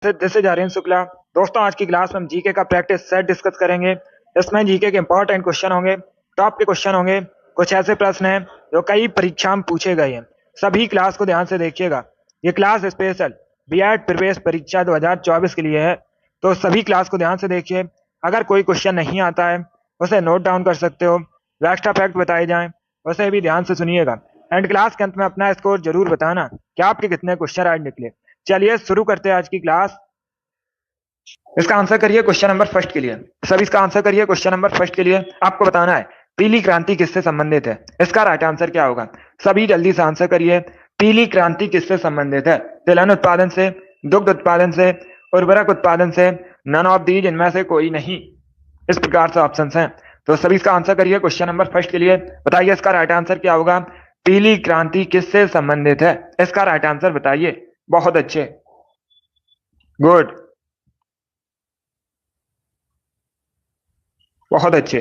This is Aryan Shukla. दोस्तों, आज की क्लास में हम जीके का प्रैक्टिस सेट डिस्कस करेंगे। इसमें जीके के इंपॉर्टेंट क्वेश्चन होंगे, टॉप के क्वेश्चन होंगे, कुछ ऐसे प्रश्न हैं जो कई परीक्षा में पूछे गए हैं। सभी क्लास को ध्यान से देखिएगा। ये क्लास स्पेशल बीएड प्रवेश परीक्षा 2024 के लिए है, तो सभी क्लास को ध्यान से देखिए। अगर कोई क्वेश्चन नहीं आता है उसे नोट डाउन कर सकते हो, जो एक्स्ट्रा फैक्ट बताए जाएं उसे भी ध्यान से सुनिएगा। एंड क्लास के अंत में अपना स्कोर जरूर बताना कि आपके कितने क्वेश्चन आज निकले। चलिए शुरू करते हैं आज की क्लास। इसका आंसर करिए क्वेश्चन नंबर फर्स्ट के लिए। सब इसका आंसर करिए क्वेश्चन नंबर फर्स्ट के लिए। आपको बताना है पीली क्रांति किससे संबंधित है। इसका राइट आंसर क्या होगा? सभी जल्दी से आंसर करिए। पीली क्रांति किससे संबंधित है? तिलहन उत्पादन से, दुग्ध उत्पादन से, उर्वरक उत्पादन से, नन ऑफ दीज, इनमें से कोई नहीं। इस प्रकार से ऑप्शंस हैं, तो सभी इसका आंसर करिए क्वेश्चन नंबर फर्स्ट के लिए। बताइए इसका राइट आंसर क्या होगा? पीली क्रांति किससे संबंधित है? इसका राइट आंसर बताइए। बहुत अच्छे, गुड, बहुत अच्छे।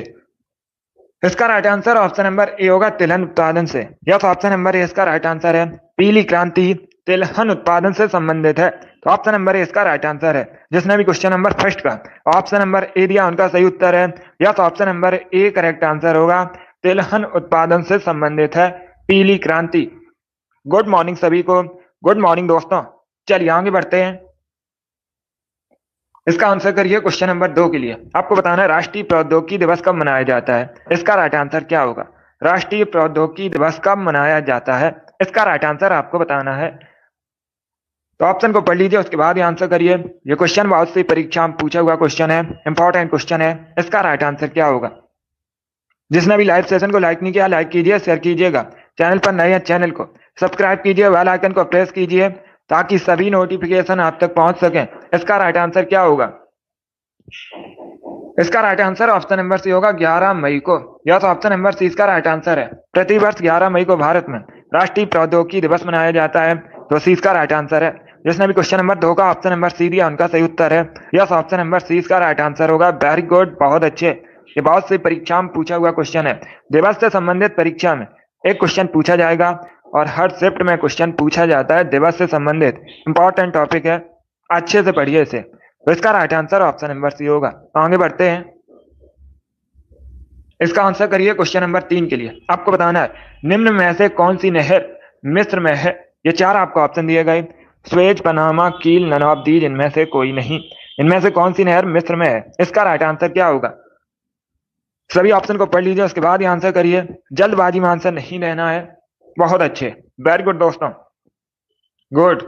इसका right answer option number A होगा, तिलहन उत्पादन से। यस, ऑप्शन नंबर ए इसका राइट आंसर है। पीली क्रांति तिलहन उत्पादन से संबंधित है, तो ऑप्शन नंबर ए इसका राइट आंसर है। जिसने भी क्वेश्चन नंबर फर्स्ट का ऑप्शन नंबर ए दिया उनका सही उत्तर है। Yes, option number A correct answer होगा। तिलहन उत्पादन से संबंधित है पीली क्रांति। गुड मॉर्निंग सभी को, गुड मॉर्निंग दोस्तों। चलिए आगे बढ़ते हैं। इसका आंसर करिए क्वेश्चन नंबर 2 के लिए। आपको बताना है राष्ट्रीय प्रौद्योगिकी दिवस कब मनाया जाता है। इसका राइट आंसर क्या होगा? राष्ट्रीय प्रौद्योगिकी दिवस कब मनाया जाता है? इसका राइट आंसर आपको बताना है। तो ऑप्शन को पढ़ लीजिए, उसके बाद ही आंसर करिए। ये क्वेश्चन बहुत सी परीक्षा में पूछा हुआ क्वेश्चन है, इंपॉर्टेंट क्वेश्चन है। इसका राइट आंसर क्या होगा? जिसने भी लाइव सेशन को लाइक नहीं किया, लाइक कीजिए, शेयर कीजिएगा। चैनल पर नए हैं, चैनल को सब्सक्राइब कीजिए, बेल आइकन को प्रेस कीजिए ताकि सभी नोटिफिकेशन आप तक पहुंच सके। इसका राइट आंसर क्या होगा? इसका right answer option number C होगा, 11 मई को। यह तो ऑप्शन नंबर सी इसका राइट आंसर है। प्रतिवर्ष 11 मई को भारत में राष्ट्रीय प्रौद्योगिकी दिवस मनाया जाता है, तो सी इसका राइट आंसर है। जिसने भी क्वेश्चन नंबर 2 का ऑप्शन नंबर सी दिया उनका सही उत्तर है। यस, ऑप्शन नंबर सी इसका राइट आंसर होगा। वेरी गुड, बहुत अच्छे। ये बहुत सी परीक्षा में पूछा हुआ क्वेश्चन है। दिवस से संबंधित परीक्षा में एक क्वेश्चन पूछा जाएगा और हर शिफ्ट में क्वेश्चन पूछा जाता है दिवस से संबंधित। इंपॉर्टेंट टॉपिक है, अच्छे से पढ़िए इसे। तो इसका right answer option number C होगा। आगे बढ़ते हैं। इसका आंसर करिए क्वेश्चन नंबर 3 के लिए। आपको बताना है निम्न में से कौन सी नहर मिस्र में है। ये चार आपको ऑप्शन दिए गए, स्वेज, पनामा, कील, नन ऑफ दीज, इनमें से कोई नहीं। इनमें से कौन सी नहर मिस्र में है? इसका राइट आंसर क्या होगा? सभी ऑप्शन को पढ़ लीजिए, उसके बाद ही आंसर करिए। जल्दबाजी में आंसर नहीं देना है। बहुत अच्छे, वेरी गुड दोस्तों, गुड।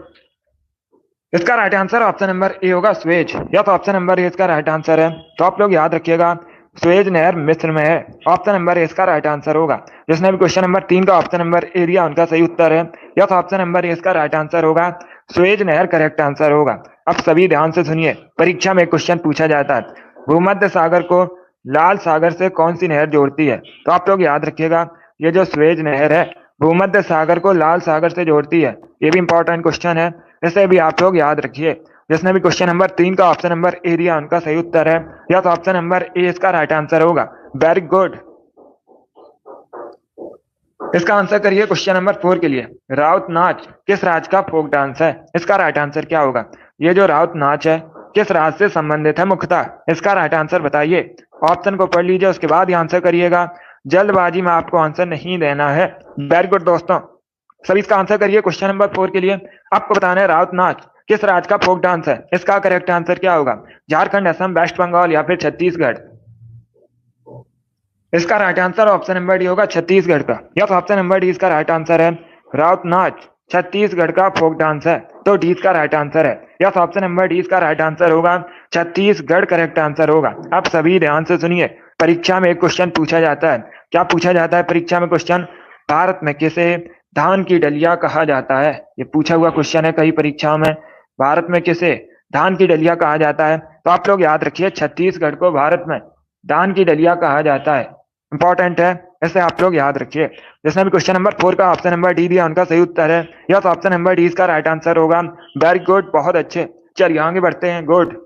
इसका right answer option number A होगा, स्वेज। या तो ऑप्शन नंबर ए इसका राइट आंसर है। तो आप लोग याद रखिएगा, स्वेज नहर मिस्र में है। ऑप्शन नंबर ए इसका राइट आंसर होगा। जिसने भी क्वेश्चन नंबर 3 का ऑप्शन नंबर ए दिया उनका सही उत्तर है। या तो ऑप्शन नंबर ए इसका राइट आंसर होगा। स्वेज नहर करेक्ट आंसर होगा। अब सभी ध्यान से सुनिए, परीक्षा में एक क्वेश्चन पूछा जाता है, भूमध्य सागर को लाल सागर से कौन सी नहर जोड़ती है? तो आप लोग याद रखिएगा, ये जो स्वेज नहर है भूमध्य सागर को लाल सागर से जोड़ती है। ये भी इंपॉर्टेंट क्वेश्चन है, इसे भी आप लोग याद रखिए। जिसने भी क्वेश्चन नंबर 3 का ऑप्शन नंबर ए दिया उनका सही उत्तर है। या तो ऑप्शन नंबर ए इसका राइट आंसर होगा। Very good. इसका आंसर करिए क्वेश्चन नंबर 4 के लिए। राउत नाच किस राज्य का फोक डांस है? इसका राइट आंसर क्या होगा? ये जो राउत नाच है किस राज्य से संबंधित है मुख्यतः? इसका राइट आंसर बताइए। ऑप्शन को पढ़ लीजिए, उसके बाद ही आंसर करिएगा। जल्दबाजी में आपको आंसर नहीं देना है। वेरी गुड दोस्तों, सभी इसका आंसर करिए क्वेश्चन नंबर 4 के लिए। आपको बताना है राउत नाच किस राज्य का फोक डांस है। इसका करेक्ट आंसर क्या होगा? झारखंड, असम, वेस्ट बंगाल या फिर छत्तीसगढ़? इसका right answer option number D होगा, छत्तीसगढ़ का। या तो ऑप्शन नंबर डी इसका राइट आंसर है। राउत नाच छत्तीसगढ़ का फोक डांस है, तो डी इसका राइट आंसर है। या तो ऑप्शन नंबर डी इसका राइट आंसर होगा। छत्तीसगढ़ करेक्ट आंसर होगा। आप सभी ध्यान से सुनिए, परीक्षा में एक क्वेश्चन पूछा जाता है। क्या पूछा जाता है परीक्षा में क्वेश्चन? भारत में किसे धान की डलिया कहा जाता है? ये पूछा हुआ क्वेश्चन है कई परीक्षाओं में। भारत में किसे धान की डलिया कहा जाता है? तो आप लोग याद रखिए, छत्तीसगढ़ को भारत में धान की डलिया कहा जाता है। इंपॉर्टेंट है, इसे आप लोग याद रखिए। जिसने भी क्वेश्चन नंबर 4 का ऑप्शन नंबर डी दिया उनका सही उत्तर है। या तो ऑप्शन नंबर डी इसका राइट आंसर होगा। वेरी गुड, बहुत अच्छे। चलिए आगे बढ़ते हैं। गुड।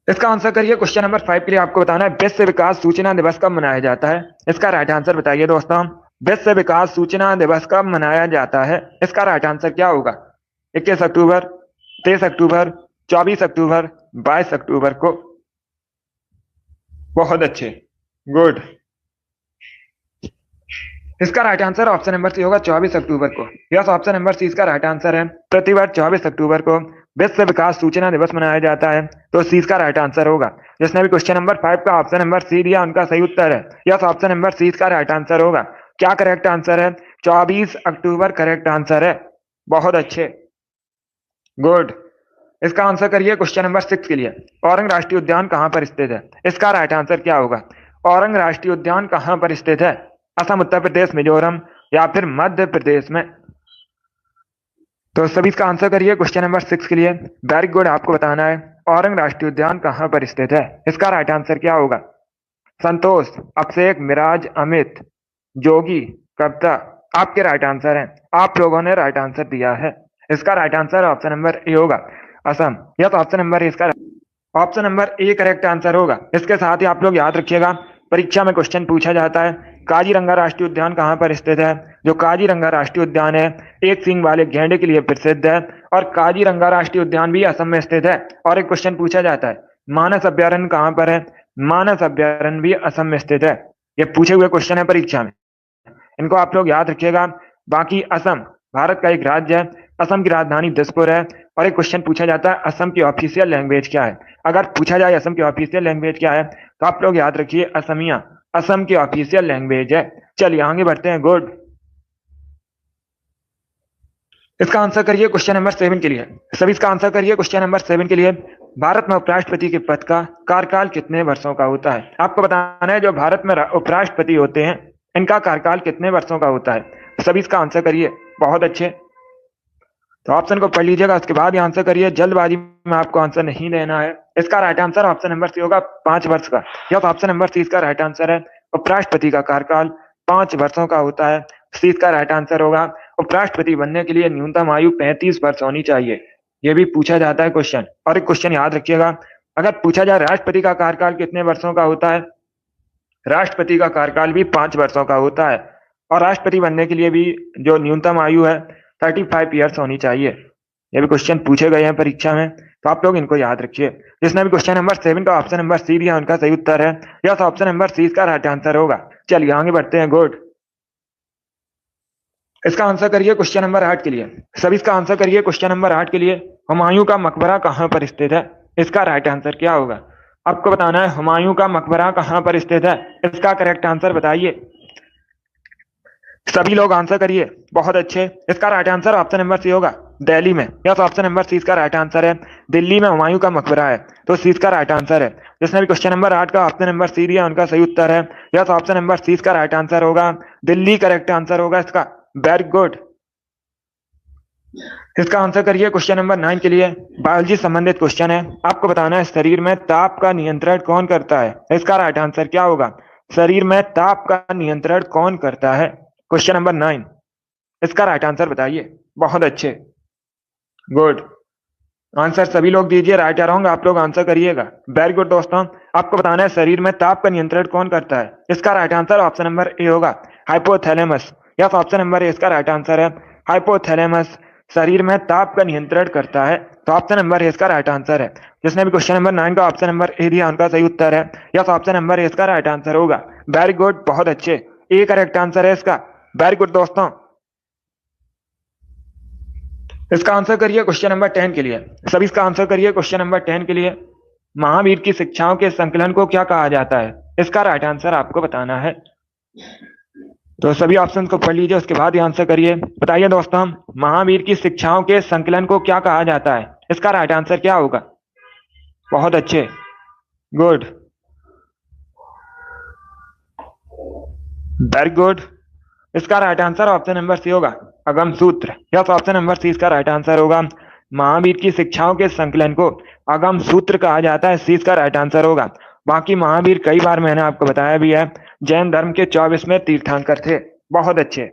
इसका आंसर करिए क्वेश्चन नंबर 5 के लिए। आपको बताना है विश्व विकास सूचना दिवस कब मनाया जाता है। इसका राइट आंसर बताइए दोस्तों। विश्व विकास सूचना दिवस कब मनाया जाता है? इसका राइट आंसर क्या होगा? 21 अक्टूबर, 23 अक्टूबर, 24 अक्टूबर, 22 अक्टूबर को। बहुत अच्छे, गुड। इसका right answer option number C होगा 24 अक्टूबर को। यस, ऑप्शन नंबर सी इसका राइट आंसर है। प्रतिवर्ष 24 अक्टूबर को विश्व विकास सूचना दिवस मनाया जाता है, तो सी इसका राइट आंसर होगा। जिसने भी क्वेश्चन नंबर 5 का ऑप्शन नंबर सी दिया उनका सही उत्तर है। यस, ऑप्शन नंबर सी इसका राइट आंसर होगा। क्या करेक्ट आंसर है? 24 अक्टूबर करेक्ट आंसर है। बहुत अच्छे, गुड। इसका आंसर करिए क्वेश्चन नंबर 6 के लिए। औरंग राष्ट्रीय उद्यान कहाँ पर स्थित है? इसका राइट आंसर क्या होगा? औरंग राष्ट्रीय उद्यान कहाँ पर स्थित है? असम, उत्तर प्रदेश, मिजोरम या फिर मध्य प्रदेश में? तो सभी इसका आंसर करिए क्वेश्चन नंबर 6 के लिए। वेरी गुड, आपको बताना है औरंग राष्ट्रीय उद्यान कहाँ पर स्थित है। इसका राइट आंसर क्या होगा? संतोष, अभिषेक, मिराज, अमित, जोगी, कविता, आपके राइट आंसर हैं। आप लोगों ने राइट आंसर दिया है। इसका right answer option number A होगा, असम। यह तो ऑप्शन नंबर इसका option number A correct answer होगा। इसके साथ ही आप लोग याद रखिएगा, परीक्षा में क्वेश्चन पूछा जाता है काजीरंगा राष्ट्रीय उद्यान कहाँ पर स्थित है। जो काजीरंगा राष्ट्रीय उद्यान है एक सींग वाले गैंडे के लिए प्रसिद्ध है, और काजीरंगा राष्ट्रीय उद्यान भी असम में स्थित है। और एक क्वेश्चन पूछा जाता है मानस अभ्यारण्य कहाँ पर है। मानस अभ्यारण्य भी असम में स्थित है। ये पूछे हुए क्वेश्चन है परीक्षा में, इनको आप लोग याद रखिएगा। बाकी असम भारत का एक राज्य है, असम की राजधानी दिसपुर है। और एक क्वेश्चन पूछा जाता है असम की ऑफिशियल लैंग्वेज क्या है। अगर पूछा जाए असम की ऑफिशियल लैंग्वेज क्या है, तो आप लोग याद रखिए असमिया असम की ऑफिशियल लैंग्वेज है। चलिए आगे बढ़ते हैं, गुड। इसका आंसर करिए क्वेश्चन नंबर 7 के लिए। सभी इसका आंसर करिए क्वेश्चन नंबर 7 के लिए। भारत में उपराष्ट्रपति के पद का कार्यकाल कितने वर्षों का होता है? आपको बताना है जो भारत में उपराष्ट्रपति होते हैं इनका कार्यकाल कितने वर्षों का होता है। सभी इसका आंसर करिए। बहुत अच्छे, तो ऑप्शन को पढ़ लीजिएगा, उसके बाद ही आंसर करिए। जल्दबाजी में आपको आंसर नहीं देना है। इसका right answer option number C होगा 5 वर्ष का। यह तो ऑप्शन नंबर सी इसका राइट आंसर है। उपराष्ट्रपति का कार्यकाल 5 वर्षों का होता है। सी इसका राइट आंसर होगा। उपराष्ट्रपति बनने के लिए न्यूनतम आयु 35 वर्ष होनी चाहिए। यह भी पूछा जाता है क्वेश्चन। और एक क्वेश्चन याद रखिएगा, अगर पूछा जाए राष्ट्रपति का कार्यकाल कितने वर्षों का होता है, राष्ट्रपति का कार्यकाल भी 5 वर्षों का होता है। और राष्ट्रपति बनने के लिए भी जो न्यूनतम आयु है 35 ईयर्स होनी चाहिए। ये भी क्वेश्चन पूछे गए हैं परीक्षा में, तो आप लोग इनको याद रखिए। जिसने भी क्वेश्चन नंबर 7 का ऑप्शन नंबर सी दिया उनका सही उत्तर है। यह ऑप्शन नंबर सी इसका राइट आंसर होगा। चलिए आगे बढ़ते हैं, गुड। इसका आंसर करिए क्वेश्चन नंबर 8 के लिए। सभी इसका आंसर करिए क्वेश्चन नंबर 8 के लिए। हुमायूं का मकबरा कहाँ पर स्थित है? इसका राइट आंसर क्या होगा? आपको बताना है हुमायूं का मकबरा कहाँ पर स्थित है। इसका करेक्ट आंसर बताइए। सभी लोग आंसर करिए। बहुत अच्छे, इसका right answer option number C होगा, दिल्ली में। यस, ऑप्शन नंबर सी इसका राइट आंसर है। दिल्ली में हुमायूं का मकबरा है, तो सी इसका राइट आंसर है। जिसने भी क्वेश्चन नंबर 8 का ऑप्शन नंबर सी दिया उनका सही उत्तर है। यस, ऑप्शन नंबर सी इसका राइट आंसर होगा। दिल्ली करेक्ट आंसर होगा इसका। Very good. इसका आंसर करिए क्वेश्चन नंबर 9 के लिए। बायोलॉजी संबंधित क्वेश्चन है। आपको बताना है शरीर में ताप का नियंत्रण कौन करता है। इसका राइट आंसर क्या होगा? शरीर में ताप का नियंत्रण कौन करता है? क्वेश्चन नंबर 9, इसका राइट आंसर बताइए। बहुत अच्छे, गुड। आंसर सभी लोग दीजिए, राइट या रॉन्ग आप लोग आंसर करिएगा। वेरी गुड दोस्तों, आपको बताना है शरीर में ताप का नियंत्रण कौन करता है। इसका right answer option number A होगा, hypothalamus. Yes, option number A इसका राइट आंसर है। हाइपोथैलेमस शरीर में ताप का नियंत्रण करता है, तो ऑप्शन नंबर ए इसका राइट आंसर है। जिसने भी क्वेश्चन नंबर 9 का ऑप्शन नंबर ए दिया उनका सही उत्तर है। यस, ऑप्शन नंबर ए इसका राइट आंसर होगा। वेरी गुड, बहुत अच्छे, ए करेक्ट आंसर है इसका। वेरी गुड दोस्तों। इसका आंसर करिए क्वेश्चन नंबर 10 के लिए। सभी इसका आंसर करिए क्वेश्चन नंबर 10 के लिए। महावीर की शिक्षाओं के संकलन को क्या कहा जाता है? इसका राइट आंसर आपको बताना है। तो सभी ऑप्शन को पढ़ लीजिए, उसके बाद ही आंसर करिए। बताइए दोस्तों, महावीर की शिक्षाओं के संकलन को क्या कहा जाता है? इसका राइट आंसर क्या होगा? बहुत अच्छे, गुड, वेरी गुड। इसका right answer option number C होगा, अगम सूत्र। यस, ऑप्शन नंबर सी इसका राइट आंसर होगा। महावीर की शिक्षाओं के संकलन को अगम सूत्र कहा जाता है, सी इसका राइट आंसर होगा। बाकी महावीर कई बार मैंने आपको बताया भी है, जैन धर्म के 24वें तीर्थंकर थे। बहुत अच्छे।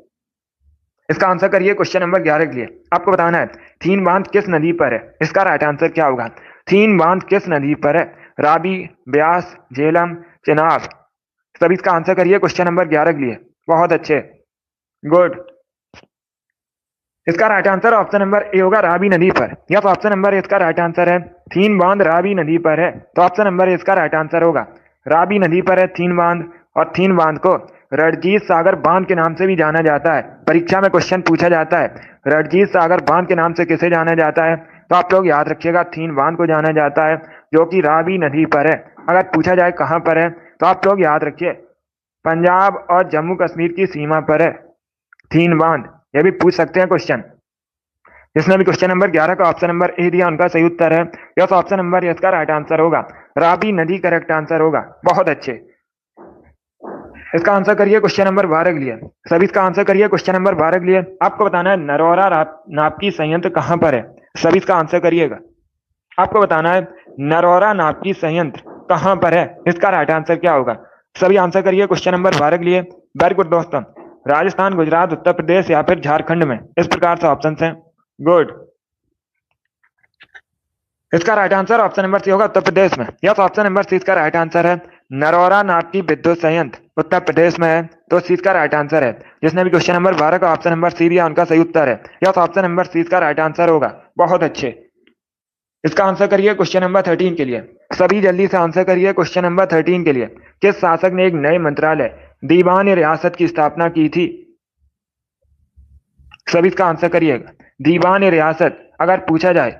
इसका आंसर करिए क्वेश्चन नंबर 11 के लिए। आपको बताना है थीन बांध किस नदी पर है। इसका राइट आंसर क्या होगा? थीन बांध किस नदी पर है? रावी, ब्यास, झेलम, चिनाब। सभी इसका आंसर करिए क्वेश्चन नंबर 11 के लिए। बहुत अच्छे, गुड। इसका right answer option number A होगा, रावी नदी पर। यस, ऑप्शन नंबर ए इसका राइट आंसर है। थीन बांध रावी नदी पर है, तो ऑप्शन नंबर ए इसका राइट आंसर होगा। रावी नदी पर है थीन बांध, और थीन बांध को रणजीत सागर बांध के नाम से भी जाना जाता है। परीक्षा में क्वेश्चन पूछा जाता है, रणजीत सागर बांध के नाम से किसे जाना जाता है, तो आप लोग याद रखिएगा थीन बांध को जाना जाता है, जो कि रावी नदी पर है। अगर पूछा जाए कहां पर है, तो आप लोग याद रखिए पंजाब और जम्मू कश्मीर की सीमा पर है थीन बांध। यह भी पूछ सकते हैं क्वेश्चन। जिसने भी क्वेश्चन नंबर 11 का ऑप्शन नंबर ए दिया उनका सही उत्तर है। यस, ऑप्शन नंबर ए इसका राइट आंसर होगा, रावी नदी करेक्ट आंसर होगा। बहुत अच्छे। इसका आंसर करिए क्वेश्चन नंबर 12 के लिए। सभी इसका आंसर करिए क्वेश्चन नंबर 12 के लिए। आपको बताना है नरौरा नापकी संयंत्र कहां पर है। सभी इसका आंसर करिएगा। आपको बताना है नरौरा नापकी संयंत्र कहां पर है, इसका राइट आंसर क्या होगा। सभी आंसर करिए क्वेश्चन नंबर 12 के लिए। वेरी गुड दोस्तों। राजस्थान, गुजरात, उत्तर प्रदेश या फिर झारखंड में, इस प्रकार से ऑप्शन है। गुड। इसका right answer option number C होगा, उत्तर प्रदेश में। यस, ऑप्शन नंबर सी इसका राइट आंसर है। नरौरा नापकी विद्युत संयंत्र उत्तर प्रदेश में है, तो सी इसका राइट आंसर है। जिसने भी क्वेश्चन नंबर 12 का ऑप्शन नंबर सी दिया उनका सही उत्तर है। यस, ऑप्शन नंबर सी इसका राइट आंसर होगा। बहुत अच्छे। इसका आंसर करिए क्वेश्चन नंबर 13 के लिए। सभी जल्दी से आंसर करिए क्वेश्चन नंबर 13 के लिए। किस शासक ने एक नए मंत्रालय दीवान रियासत की स्थापना की थी। सभी इसका आंसर करिएगा। दीवान रियासत अगर पूछा जाए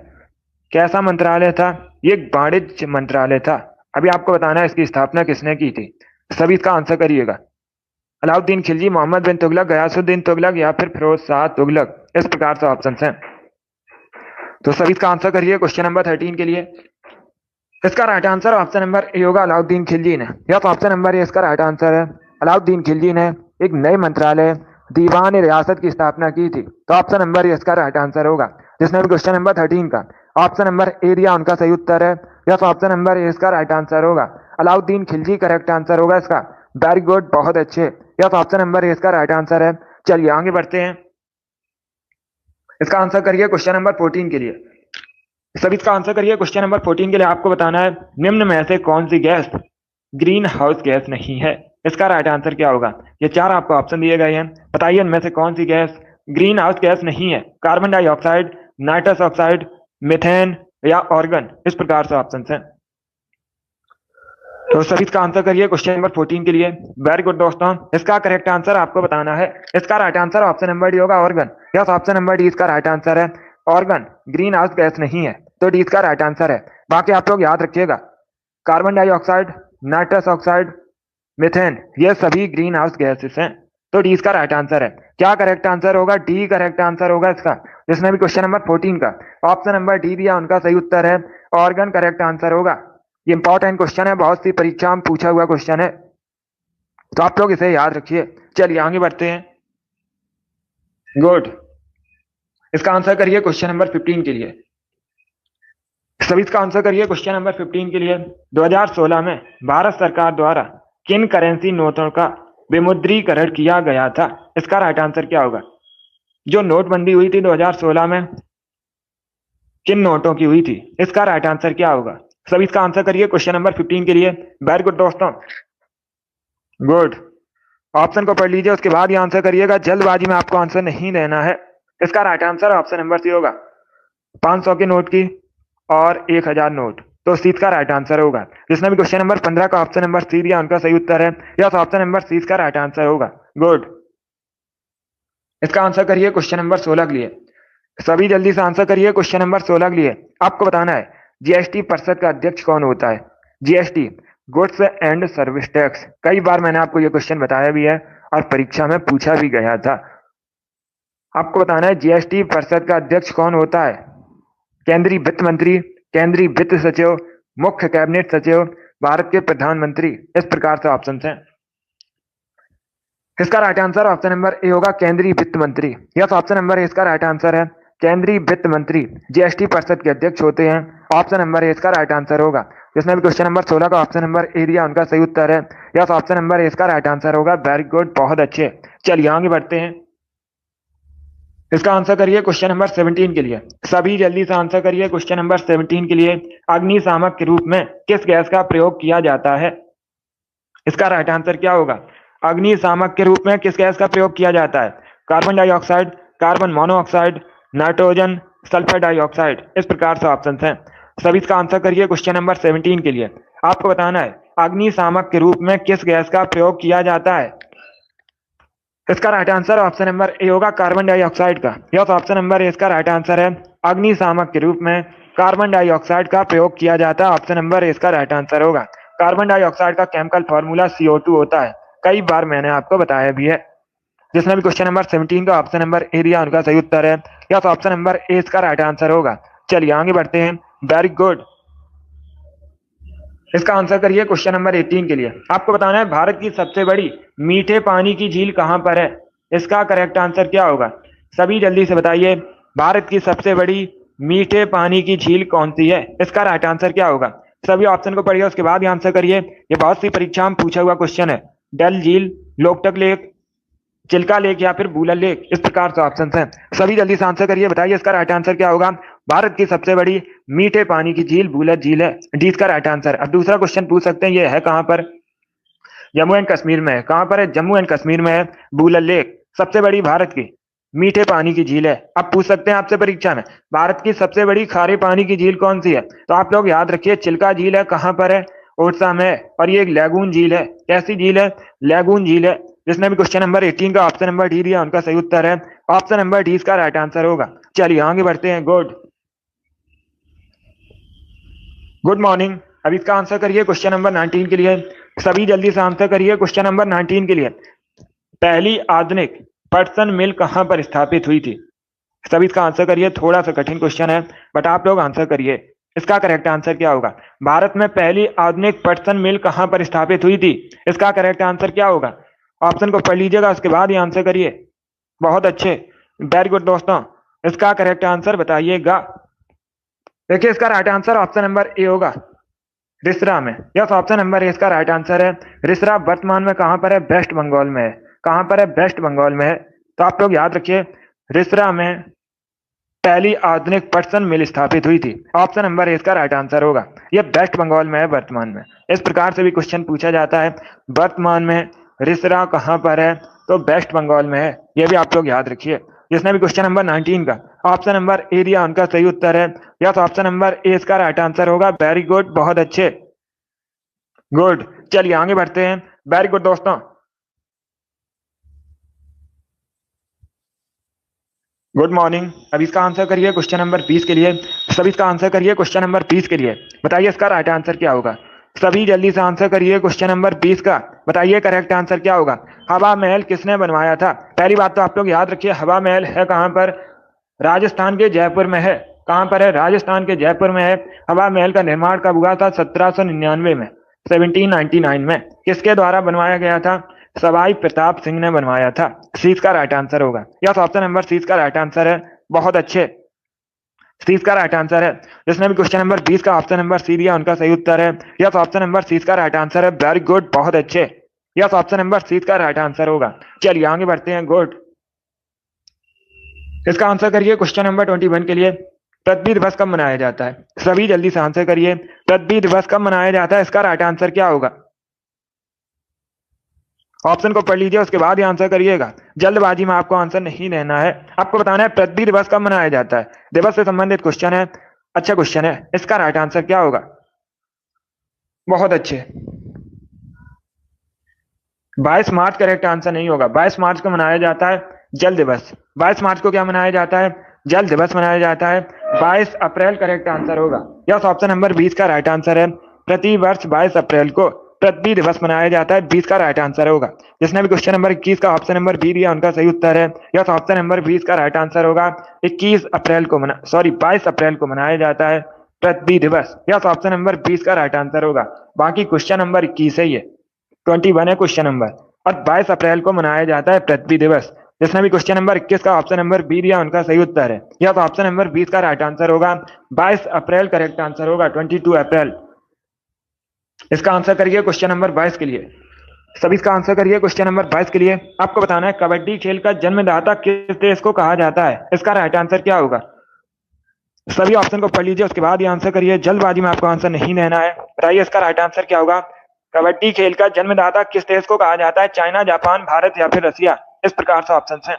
कैसा मंत्रालय था, ये एक वाणिज्य मंत्रालय था। अभी आपको बताना है इसकी स्थापना किसने की थी। सभी इसका आंसर करिएगा। अलाउद्दीन खिलजी, मोहम्मद बिन तुगलक, गयासुद्दीन तुगलक या फिर फिरोज शाह तुगलक, इस प्रकार से ऑप्शन हैं। तो सभी इसका आंसर करिए क्वेश्चन नंबर 13 के लिए। इसका right answer option number A होगा, अलाउद्दीन खिलजी ने। यस, ऑप्शन नंबर ए इसका राइट आंसर है। अलाउद्दीन खिलजी ने एक नए मंत्रालय दीवान रियासत की स्थापना की थी, तो ऑप्शन नंबर ए इसका राइट आंसर होगा। जिसने भी क्वेश्चन नंबर 13 का ऑप्शन नंबर ए दिया उनका सही उत्तर है। यस, ऑप्शन नंबर ए इसका राइट आंसर होगा। अलाउद्दीन खिलजी करेक्ट आंसर होगा इसका। वेरी गुड, बहुत अच्छे। यस, ऑप्शन नंबर ए इसका राइट आंसर है। चलिए आगे बढ़ते हैं। इसका आंसर करिए क्वेश्चन नंबर 14 के लिए। सभी इसका आंसर करिए क्वेश्चन नंबर 14 के लिए। आपको बताना है निम्न में से कौन सी गैस ग्रीन हाउस गैस नहीं है। इसका राइट आंसर क्या होगा। ये चार आपको ऑप्शन दिए गए हैं, बताइए इनमें से कौन सी गैस ग्रीन हाउस गैस नहीं है। Carbon dioxide, nitrous oxide, methane या ऑर्गन, इस प्रकार से ऑप्शन हैं। तो सभी इसका आंसर करिए क्वेश्चन नंबर 14 के लिए। वेरी गुड दोस्तों। इसका करेक्ट आंसर आपको बताना है। इसका right answer option number D होगा, argon. Yes, option number D इसका राइट आंसर है। ऑर्गन ग्रीन हाउस गैस नहीं है, तो डी इसका राइट आंसर है। बाकी आप लोग याद रखिएगा carbon dioxide, nitrous oxide, methane, ये सभी ग्रीन हाउस गैसेस हैं, तो डी इसका राइट आंसर है। क्या करेक्ट आंसर होगा। डी करेक्ट आंसर होगा इसका। जिसने भी क्वेश्चन नंबर 14 का ऑप्शन नंबर डी दिया उनका सही उत्तर है। ऑर्गन करेक्ट आंसर होगा। ये इंपॉर्टेंट क्वेश्चन है, बहुत सी परीक्षा में पूछा हुआ क्वेश्चन है, तो आप लोग इसे याद रखिए। चलिए आगे बढ़ते हैं। गुड। इसका आंसर करिए क्वेश्चन नंबर 15 के लिए। सभी इसका आंसर करिए क्वेश्चन नंबर 15 के लिए। 2016 में भारत सरकार द्वारा किन करेंसी नोटों का विमुद्रीकरण किया गया था। इसका राइट आंसर क्या होगा। जो नोटबंदी हुई थी 2016 में, किन नोटों की हुई थी, इसका राइट आंसर क्या होगा। सभी इसका आंसर करिए क्वेश्चन नंबर 15 के लिए। वेरी गुड दोस्तों। गुड। ऑप्शन को पढ़ लीजिए, उसके बाद ही आंसर करिएगा। जल्दबाजी में आपको आंसर नहीं देना है। इसका right answer option number C होगा, 500 के नोट की और 1000 नोट, तो सी का राइट आंसर होगा। जिसने भी क्वेश्चन नंबर 15 का ऑप्शन नंबर सी दिया उनका सही उत्तर है। यस, ऑप्शन नंबर सी का राइट आंसर होगा। गुड। इसका आंसर करिए क्वेश्चन नंबर 16 के लिए। सभी जल्दी से आंसर करिए क्वेश्चन नंबर 16 के लिए। आपको बताना है जीएसटी परिषद का अध्यक्ष कौन होता है। GST, goods and service tax. कई बार मैंने आपको यह क्वेश्चन बताया भी है और परीक्षा में पूछा भी गया था। आपको बताना है जीएसटी परिषद का अध्यक्ष कौन होता है। केंद्रीय वित्त मंत्री, केंद्रीय वित्त सचिव, मुख्य कैबिनेट सचिव, भारत के प्रधानमंत्री, इस प्रकार से ऑप्शन हैं। इसका right answer option number A होगा, केंद्रीय वित्त मंत्री। यस, ऑप्शन नंबर ए इसका राइट आंसर है। केंद्रीय वित्त मंत्री जीएसटी परिषद के अध्यक्ष होते हैं। ऑप्शन नंबर ए इसका राइट आंसर होगा। जिसने भी क्वेश्चन नंबर 16 का ऑप्शन नंबर ए दिया उनका सही उत्तर है। यस, ऑप्शन नंबर ए इसका राइट आंसर होगा। वेरी गुड, बहुत अच्छे। चलिए आगे बढ़ते हैं। इसका आंसर करिए क्वेश्चन नंबर 17 के लिए। सभी जल्दी से आंसर करिए क्वेश्चन नंबर 17 के लिए। अग्निशामक के रूप में किस गैस का प्रयोग किया जाता है। इसका राइट आंसर क्या होगा। अग्निशामक के रूप में किस गैस का प्रयोग किया जाता है। Carbon dioxide, carbon monoxide, nitrogen, sulphur dioxide. इस प्रकार से ऑप्शन हैं। सभी इसका आंसर करिए। क्वेश्चन नंबर 17 के लिए आपको बताना है अग्निशामक के रूप में किस गैस का प्रयोग किया जाता है। इसका right answer option number A होगा कार्बन डाइऑक्साइड का। यस, ऑप्शन नंबर ए इसका राइट आंसर है। अग्निशामक के रूप में कार्बन डाइऑक्साइड का प्रयोग किया जाता है। ऑप्शन नंबर ए इसका राइट आंसर होगा। कार्बन डाइऑक्साइड का केमिकल फॉर्मूला CO2 होता है। कई बार मैंने आपको बताया भी है। जिसने भी क्वेश्चन नंबर 17 का ऑप्शन नंबर ए दिया उनका सही उत्तर है। यस, ऑप्शन नंबर ए इसका राइट आंसर होगा। चलिए आगे बढ़ते हैं। Very good. इसका आंसर करिए क्वेश्चन नंबर 18 के लिए। आपको बताना है भारत की सबसे बड़ी मीठे पानी की झील कहां पर है। इसका करेक्ट आंसर क्या होगा? सभी जल्दी से बताइए। भारत की सबसे बड़ी मीठे पानी की झील कौन सी है? इसका राइट आंसर क्या होगा? सभी ऑप्शन को पढ़िए, उसके बाद ही आंसर करिए। ये बहुत सी परीक्षा में पूछा हुआ क्वेश्चन है। डल झील, लोकटक लेक, चिल्का लेक या फिर बूलर लेक। इस प्रकार से ऑप्शन हैं। सभी जल्दी से आंसर करिए, बताइए इसका राइट आंसर क्या होगा। भारत की सबसे बड़ी मीठे पानी की झील बूलर झील है। डी इसका राइट आंसर। अब दूसरा क्वेश्चन पूछ सकते हैं, ये है कहां पर? जम्मू एंड कश्मीर में है। कहां पर है? जम्मू एंड कश्मीर में है। बूलर लेक सबसे बड़ी भारत की मीठे पानी की झील है। अब पूछ सकते हैं आपसे परीक्षा में भारत की सबसे बड़ी खारे पानी की झील कौन सी है? तो आप लोग याद रखिए चिल्का झील है। कहां पर है? ओडिशा में है। और ये एक लैगून झील है। कैसी झील है? लैगून झील है। जिसने भी क्वेश्चन नंबर 18 का ऑप्शन नंबर डी दिया उनका सही उत्तर है। ऑप्शन नंबर डी इसका राइट आंसर होगा। चलिए आगे बढ़ते हैं। Good morning. अब इसका आंसर करिए क्वेश्चन नंबर 19 के लिए। सभी जल्दी से आंसर करिए क्वेश्चन नंबर 19 के लिए। पहली आधुनिक पटसन मिल कहां पर स्थापित हुई थी? सभी इसका आंसर करिए। थोड़ा सा कठिन क्वेश्चन है बट आप लोग आंसर करिए। इसका करेक्ट आंसर क्या होगा? भारत में पहली आधुनिक पटसन मिल कहां पर स्थापित हुई थी? इसका करेक्ट आंसर क्या होगा? ऑप्शन को पढ़ लीजिएगा, उसके बाद ही आंसर करिए। बहुत अच्छे, वेरी गुड दोस्तों। इसका करेक्ट आंसर बताइएगा। देखिए इसका right answer option number A होगा, रिसरा में। यस, ऑप्शन नंबर ए इसका राइट आंसर है। रिसरा वर्तमान में कहां पर है? वेस्ट बंगाल में है। कहां पर है? वेस्ट बंगाल में है। तो आप लोग याद रखिए रिसरा में पहली आधुनिक पटसन मिल स्थापित हुई थी। ऑप्शन नंबर ए इसका राइट आंसर होगा। यह वेस्ट बंगाल में है वर्तमान में। इस प्रकार से भी क्वेश्चन पूछा जाता है। वर्तमान में रिसरा कहां पर है? तो वेस्ट बंगाल में है। यह भी आप लोग याद रखिए। जिसने भी क्वेश्चन नंबर 19 का ऑप्शन नंबर ए दिया उनका सही उत्तर है। यस, ऑप्शन नंबर ए इसका राइट आंसर होगा। वेरी गुड, बहुत अच्छे, गुड। चलिए आगे बढ़ते हैं। वेरी गुड दोस्तों, गुड मॉर्निंग। अब इसका आंसर करिए क्वेश्चन नंबर 20 के लिए। सभी इसका आंसर करिए क्वेश्चन नंबर 20 के लिए। बताइए इसका राइट आंसर क्या होगा। सभी जल्दी से आंसर करिए क्वेश्चन नंबर 20 का। बताइए करेक्ट आंसर क्या होगा। हवा महल किसने बनवाया था? पहली बात तो आप लोग याद रखिए हवा महल है कहां पर? राजस्थान के जयपुर में है। कहां पर है? राजस्थान के जयपुर में है। हवा महल का निर्माण कब हुआ था? 1799 में, 1799 में। किसके द्वारा बनवाया गया था? सवाई प्रताप सिंह ने बनवाया था। सी का राइट आंसर होगा। यस, ऑप्शन नंबर सी का राइट आंसर है। बहुत अच्छे, सी का राइट आंसर है। जिसने भी क्वेश्चन नंबर 20 का ऑप्शन नंबर सी दिया उनका सही उत्तर है। यस, ऑप्शन नंबर सी का राइट आंसर है। वेरी गुड, बहुत अच्छे। यस, ऑप्शन नंबर सी का राइट आंसर होगा। चलिए आगे बढ़ते हैं। गुड। इसका आंसर करिए क्वेश्चन नंबर 21 के लिए। पृथ्वी दिवस कब मनाया जाता है? सभी जल्दी से आंसर करिए। पृथ्वी दिवस कब मनाया जाता है? इसका राइट आंसर क्या होगा? ऑप्शन को पढ़ लीजिए, उसके बाद ही आंसर करिएगा। जल्दबाजी में आपको आंसर नहीं देना है। आपको बताना है पृथ्वी दिवस कब मनाया जाता है। दिवस से संबंधित क्वेश्चन है, अच्छा क्वेश्चन है। इसका राइट आंसर क्या होगा? बहुत अच्छे, 22 मार्च करेक्ट आंसर नहीं होगा। 22 मार्च को मनाया जाता है जल दिवस। 22 मार्च को क्या मनाया जाता है? जल दिवस मनाया जाता है। 22 अप्रैल करेक्ट आंसर होगा। यस, ऑप्शन नंबर 20 का राइट आंसर है। प्रति वर्ष 22 अप्रैल को पृथ्वी दिवस मनाया जाता है। 20 का राइट आंसर होगा। जिसने भी क्वेश्चन नंबर 21 का ऑप्शन नंबर बी दिया उनका सही उत्तर है। यस, ऑप्शन नंबर 20 का राइट आंसर होगा। 21 अप्रैल को 22 अप्रैल को मनाया जाता है पृथ्वी दिवस। यस, ऑप्शन नंबर 20 का राइट आंसर होगा। बाकी क्वेश्चन नंबर 21 है, ये 21 है क्वेश्चन नंबर, और 22 अप्रैल को मनाया जाता है पृथ्वी दिवस। जिसने भी क्वेश्चन नंबर 21 का ऑप्शन नंबर बी दिया उनका सही उत्तर है। यह तो ऑप्शन नंबर 20 का राइट आंसर होगा। 22 अप्रैल करेक्ट आंसर होगा, 22 अप्रैल। इसका आंसर करिए क्वेश्चन नंबर 22 के लिए। सभी इसका आंसर करिए क्वेश्चन नंबर 22 के लिए। आपको बताना है कबड्डी खेल का जन्मदाता किस देश को कहा जाता है। इसका राइट आंसर क्या होगा? सभी ऑप्शन को पढ़ लीजिए, उसके बाद ही आंसर करिए। जल्दबाजी में आपको आंसर नहीं देना है। बताइए इसका राइट आंसर क्या होगा। कबड्डी खेल का जन्मदाता किस देश को कहा जाता है? चाइना, जापान, भारत या फिर रसिया। इस प्रकार से ऑप्शन हैं।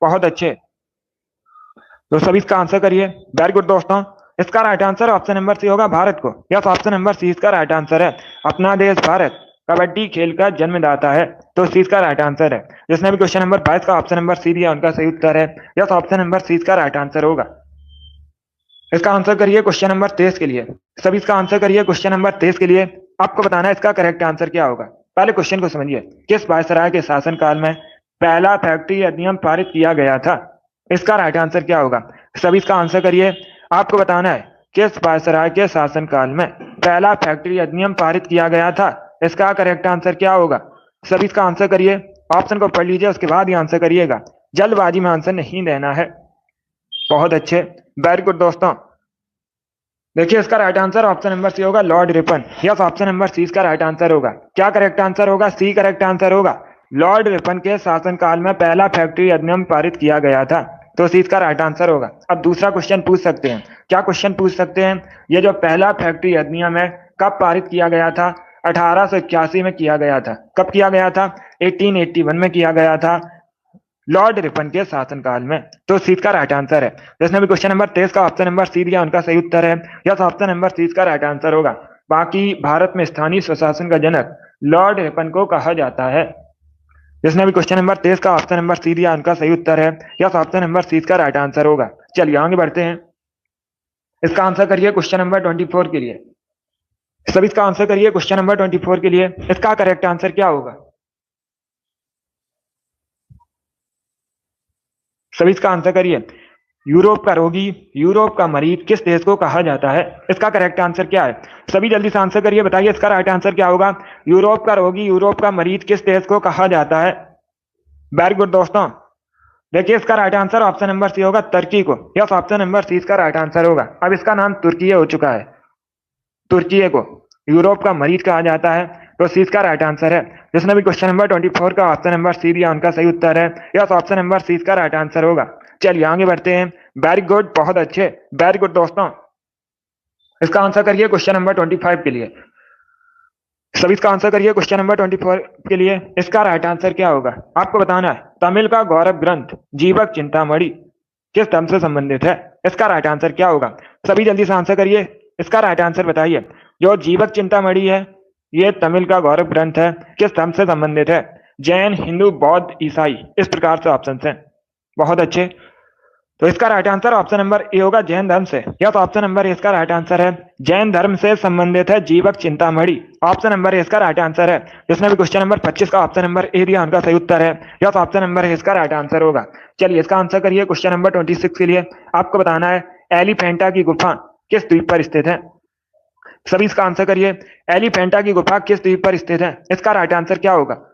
बहुत अच्छे, तो सभी इसका आंसर करिए। वेरी गुड दोस्तों, इसका right answer option number C होगा भारत को। यस, ऑप्शन नंबर सी इसका राइट आंसर है। अपना देश भारत कबड्डी खेल का जन्मदाता है, तो सी इसका राइट आंसर है। जिसने भी क्वेश्चन नंबर 22 का ऑप्शन नंबर सी दिया उनका सही उत्तर है। यस, ऑप्शन नंबर सी इसका राइट आंसर होगा। इसका आंसर करिए क्वेश्चन नंबर 23 के लिए। सभी इसका आंसर करिए क्वेश्चन नंबर 23 के लिए। आपको बताना है इसका करेक्ट आंसर क्या होगा। पहले क्वेश्चन को समझिए। किस वायसराय के शासनकाल में पहला फैक्ट्री अधिनियम पारित किया गया था? इसका राइट आंसर क्या होगा? सभी इसका आंसर करिए। आपको बताना है किस वायसराय के शासनकाल में पहला फैक्ट्री अधिनियम पारित किया गया था। इसका करेक्ट आंसर क्या होगा? सभी इसका आंसर करिए। ऑप्शन को पढ़ लीजिए, उसके बाद ही आंसर करिएगा। जल्दबाजी में आंसर नहीं देना है। बहुत अच्छे, वेरी गुड दोस्तों। देखिए इसका right answer option number C होगा, lord Ripon. Yes, option number C इसका राइट आंसर होगा। क्या करेक्ट आंसर होगा? सी करेक्ट आंसर होगा। लॉर्ड रिपन के शासनकाल में पहला फैक्ट्री अधिनियम पारित किया गया था, तो सी इसका राइट आंसर होगा। अब दूसरा क्वेश्चन पूछ सकते हैं। क्या क्वेश्चन पूछ सकते हैं? ये जो पहला फैक्ट्री अधिनियम है कब पारित किया गया था? 1881 में किया गया था। कब किया गया था? 1881 में किया गया था, लॉर्ड रिपन के शासनकाल में। तो सी का राइट आंसर है। जिसने भी क्वेश्चन नंबर 23 का ऑप्शन नंबर सी दिया उनका सही उत्तर है। यस, ऑप्शन नंबर सी का राइट आंसर होगा। बाकी भारत में स्थानीय स्वशासन का जनक लॉर्ड रिपन को कहा जाता है। जिसने भी क्वेश्चन नंबर 23 का ऑप्शन नंबर सी दिया उनका सही उत्तर है। यस, ऑप्शन नंबर सी का राइट आंसर होगा। चलिए आगे बढ़ते हैं। इसका आंसर करिए क्वेश्चन नंबर 24 के लिए। सभी इसका आंसर करिए क्वेश्चन नंबर 24 के लिए। इसका करेक्ट आंसर क्या होगा? सभी इसका आंसर करिए। यूरोप का रोगी, यूरोप का मरीज किस देश को कहा जाता है? इसका करेक्ट आंसर क्या है? सभी जल्दी से आंसर करिए, बताइए इसका राइट आंसर क्या होगा। यूरोप का रोगी, यूरोप का मरीज किस देश को कहा जाता है? वेरी गुड दोस्तों। देखिए इसका right answer option number C होगा, तुर्की को। यस, ऑप्शन नंबर सी इसका राइट आंसर होगा। अब इसका नाम तुर्की हो चुका है। तुर्की को यूरोप का मरीज कहा जाता है, तो सी इसका राइट आंसर है। जिसने भी क्वेश्चन नंबर 24 का ऑप्शन नंबर सी दिया उनका सही उत्तर है। यस, ऑप्शन नंबर सी इसका राइट आंसर होगा। चलिए आगे बढ़ते हैं। वेरी गुड, बहुत अच्छे, वेरी गुड दोस्तों। इसका आंसर करिए क्वेश्चन नंबर 25 के लिए। सभी इसका आंसर करिए क्वेश्चन नंबर 24 के लिए। इसका राइट आंसर क्या होगा? आपको बताना है तमिल का गौरव ग्रंथ जीवक चिंतामणि किस धर्म से संबंधित है? इसका राइट आंसर क्या होगा? सभी जल्दी से आंसर करिए, इसका राइट आंसर बताइए। जो जीवक चिंतामणि है ये तमिल का गौरव ग्रंथ है, किस धर्म से संबंधित है? जैन, हिंदू, बौद्ध, ईसाई, इस प्रकार से ऑप्शन है। बहुत अच्छे, तो इसका right answer option number A होगा, जैन धर्म से। यस, ऑप्शन नंबर ए इसका राइट आंसर है। जैन धर्म से संबंधित है जीवक चिंतामणि। ऑप्शन नंबर ए इसका राइट आंसर है। जिसने भी क्वेश्चन नंबर 25 का ऑप्शन नंबर ए दिया उनका सही उत्तर है। यस, ऑप्शन नंबर ए इसका राइट आंसर होगा। चलिए इसका आंसर करिए क्वेश्चन नंबर 26 के लिए। आपको बताना है एलिफेंटा की गुफा किस द्वीप पर स्थित है? सभी इसका आंसर करिए। एलिफेंटा की गुफा किस द्वीप पर स्थित है? इसका राइट आंसर क्या होगा?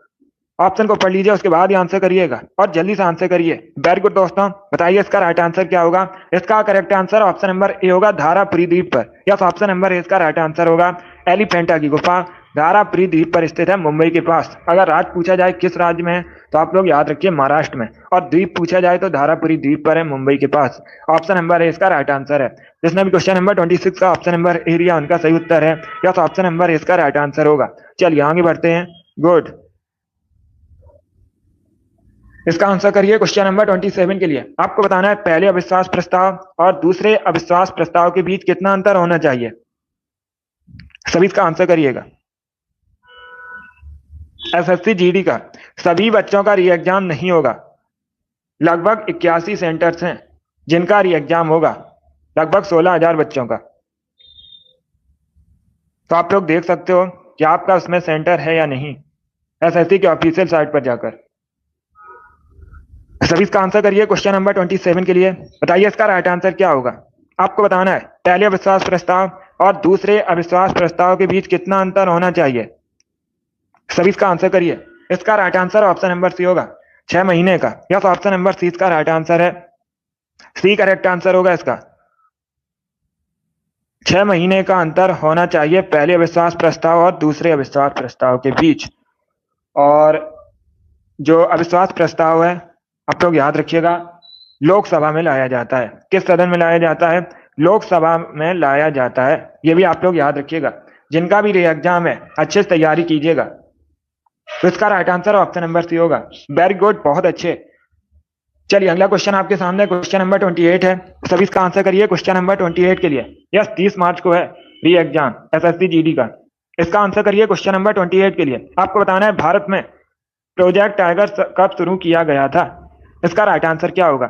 ऑप्शन को पढ़ लीजिए, उसके बाद ही आंसर करिएगा और जल्दी से आंसर करिए। वेरी गुड दोस्तों, बताइए इसका राइट आंसर क्या होगा? इसका correct answer option number A होगा, धारापुरी द्वीप पर। यस, ऑप्शन नंबर ए इसका राइट आंसर होगा। एलिफेंटा की गुफा धारापुरी द्वीप पर स्थित है, मुंबई के पास। अगर राज्य पूछा जाए किस राज्य में है तो आप लोग याद रखिए महाराष्ट्र में, और द्वीप पूछा जाए तो धारापुरी द्वीप पर है, मुंबई के पास। ऑप्शन नंबर ए इसका राइट आंसर है। जिसने भी क्वेश्चन नंबर 26 का ऑप्शन नंबर ए दिया उनका सही उत्तर है। यस, ऑप्शन नंबर ए इसका राइट आंसर होगा। चलिए आगे बढ़ते हैं। गुड, इसका आंसर करिए क्वेश्चन नंबर 27 के लिए। आपको बताना है पहले अविश्वास प्रस्ताव और दूसरे अविश्वास प्रस्ताव के बीच कितना अंतर होना चाहिए? सभी इसका आंसर करिएगा। एसएससी जीडी का सभी बच्चों का री एग्जाम नहीं होगा। लगभग 81 सेंटर्स हैं जिनका री एग्जाम होगा, लगभग 16,000 बच्चों का। तो आप लोग देख सकते हो कि आपका उसमें सेंटर है या नहीं, एसएससी के ऑफिशियल साइट पर जाकर। सभी इसका आंसर करिए क्वेश्चन नंबर 27 के लिए। बताइए इसका राइट आंसर क्या होगा? आपको बताना है पहले अविश्वास प्रस्ताव और दूसरे अविश्वास प्रस्ताव के बीच कितना अंतर होना चाहिए। सभी इसका आंसर करिए। इसका right answer option number C होगा, 6 महीने का। यस, ऑप्शन नंबर सी इसका राइट आंसर है। सी करेक्ट आंसर होगा इसका। 6 महीने का अंतर होना चाहिए पहले अविश्वास प्रस्ताव और दूसरे अविश्वास प्रस्ताव के बीच। और जो अविश्वास प्रस्ताव है आप लोग याद रखिएगा, लोकसभा में लाया जाता है। किस सदन में लाया जाता है? लोकसभा में लाया जाता है। ये भी आप लोग याद रखिएगा। जिनका भी री एग्जाम है अच्छे से तैयारी कीजिएगा। तो इसका right answer option number C होगा। वेरी गुड, बहुत अच्छे। चलिए अगला क्वेश्चन आपके सामने क्वेश्चन नंबर 28 है। सभी इसका आंसर करिए क्वेश्चन नंबर 28 के लिए। यस, 30 मार्च को है री एग्जाम एसएससी जीडी का। इसका आंसर करिए क्वेश्चन नंबर 28 के लिए। आपको बताना है भारत में प्रोजेक्ट टाइगर कब शुरू किया गया था। इसका राइट आंसर क्या होगा?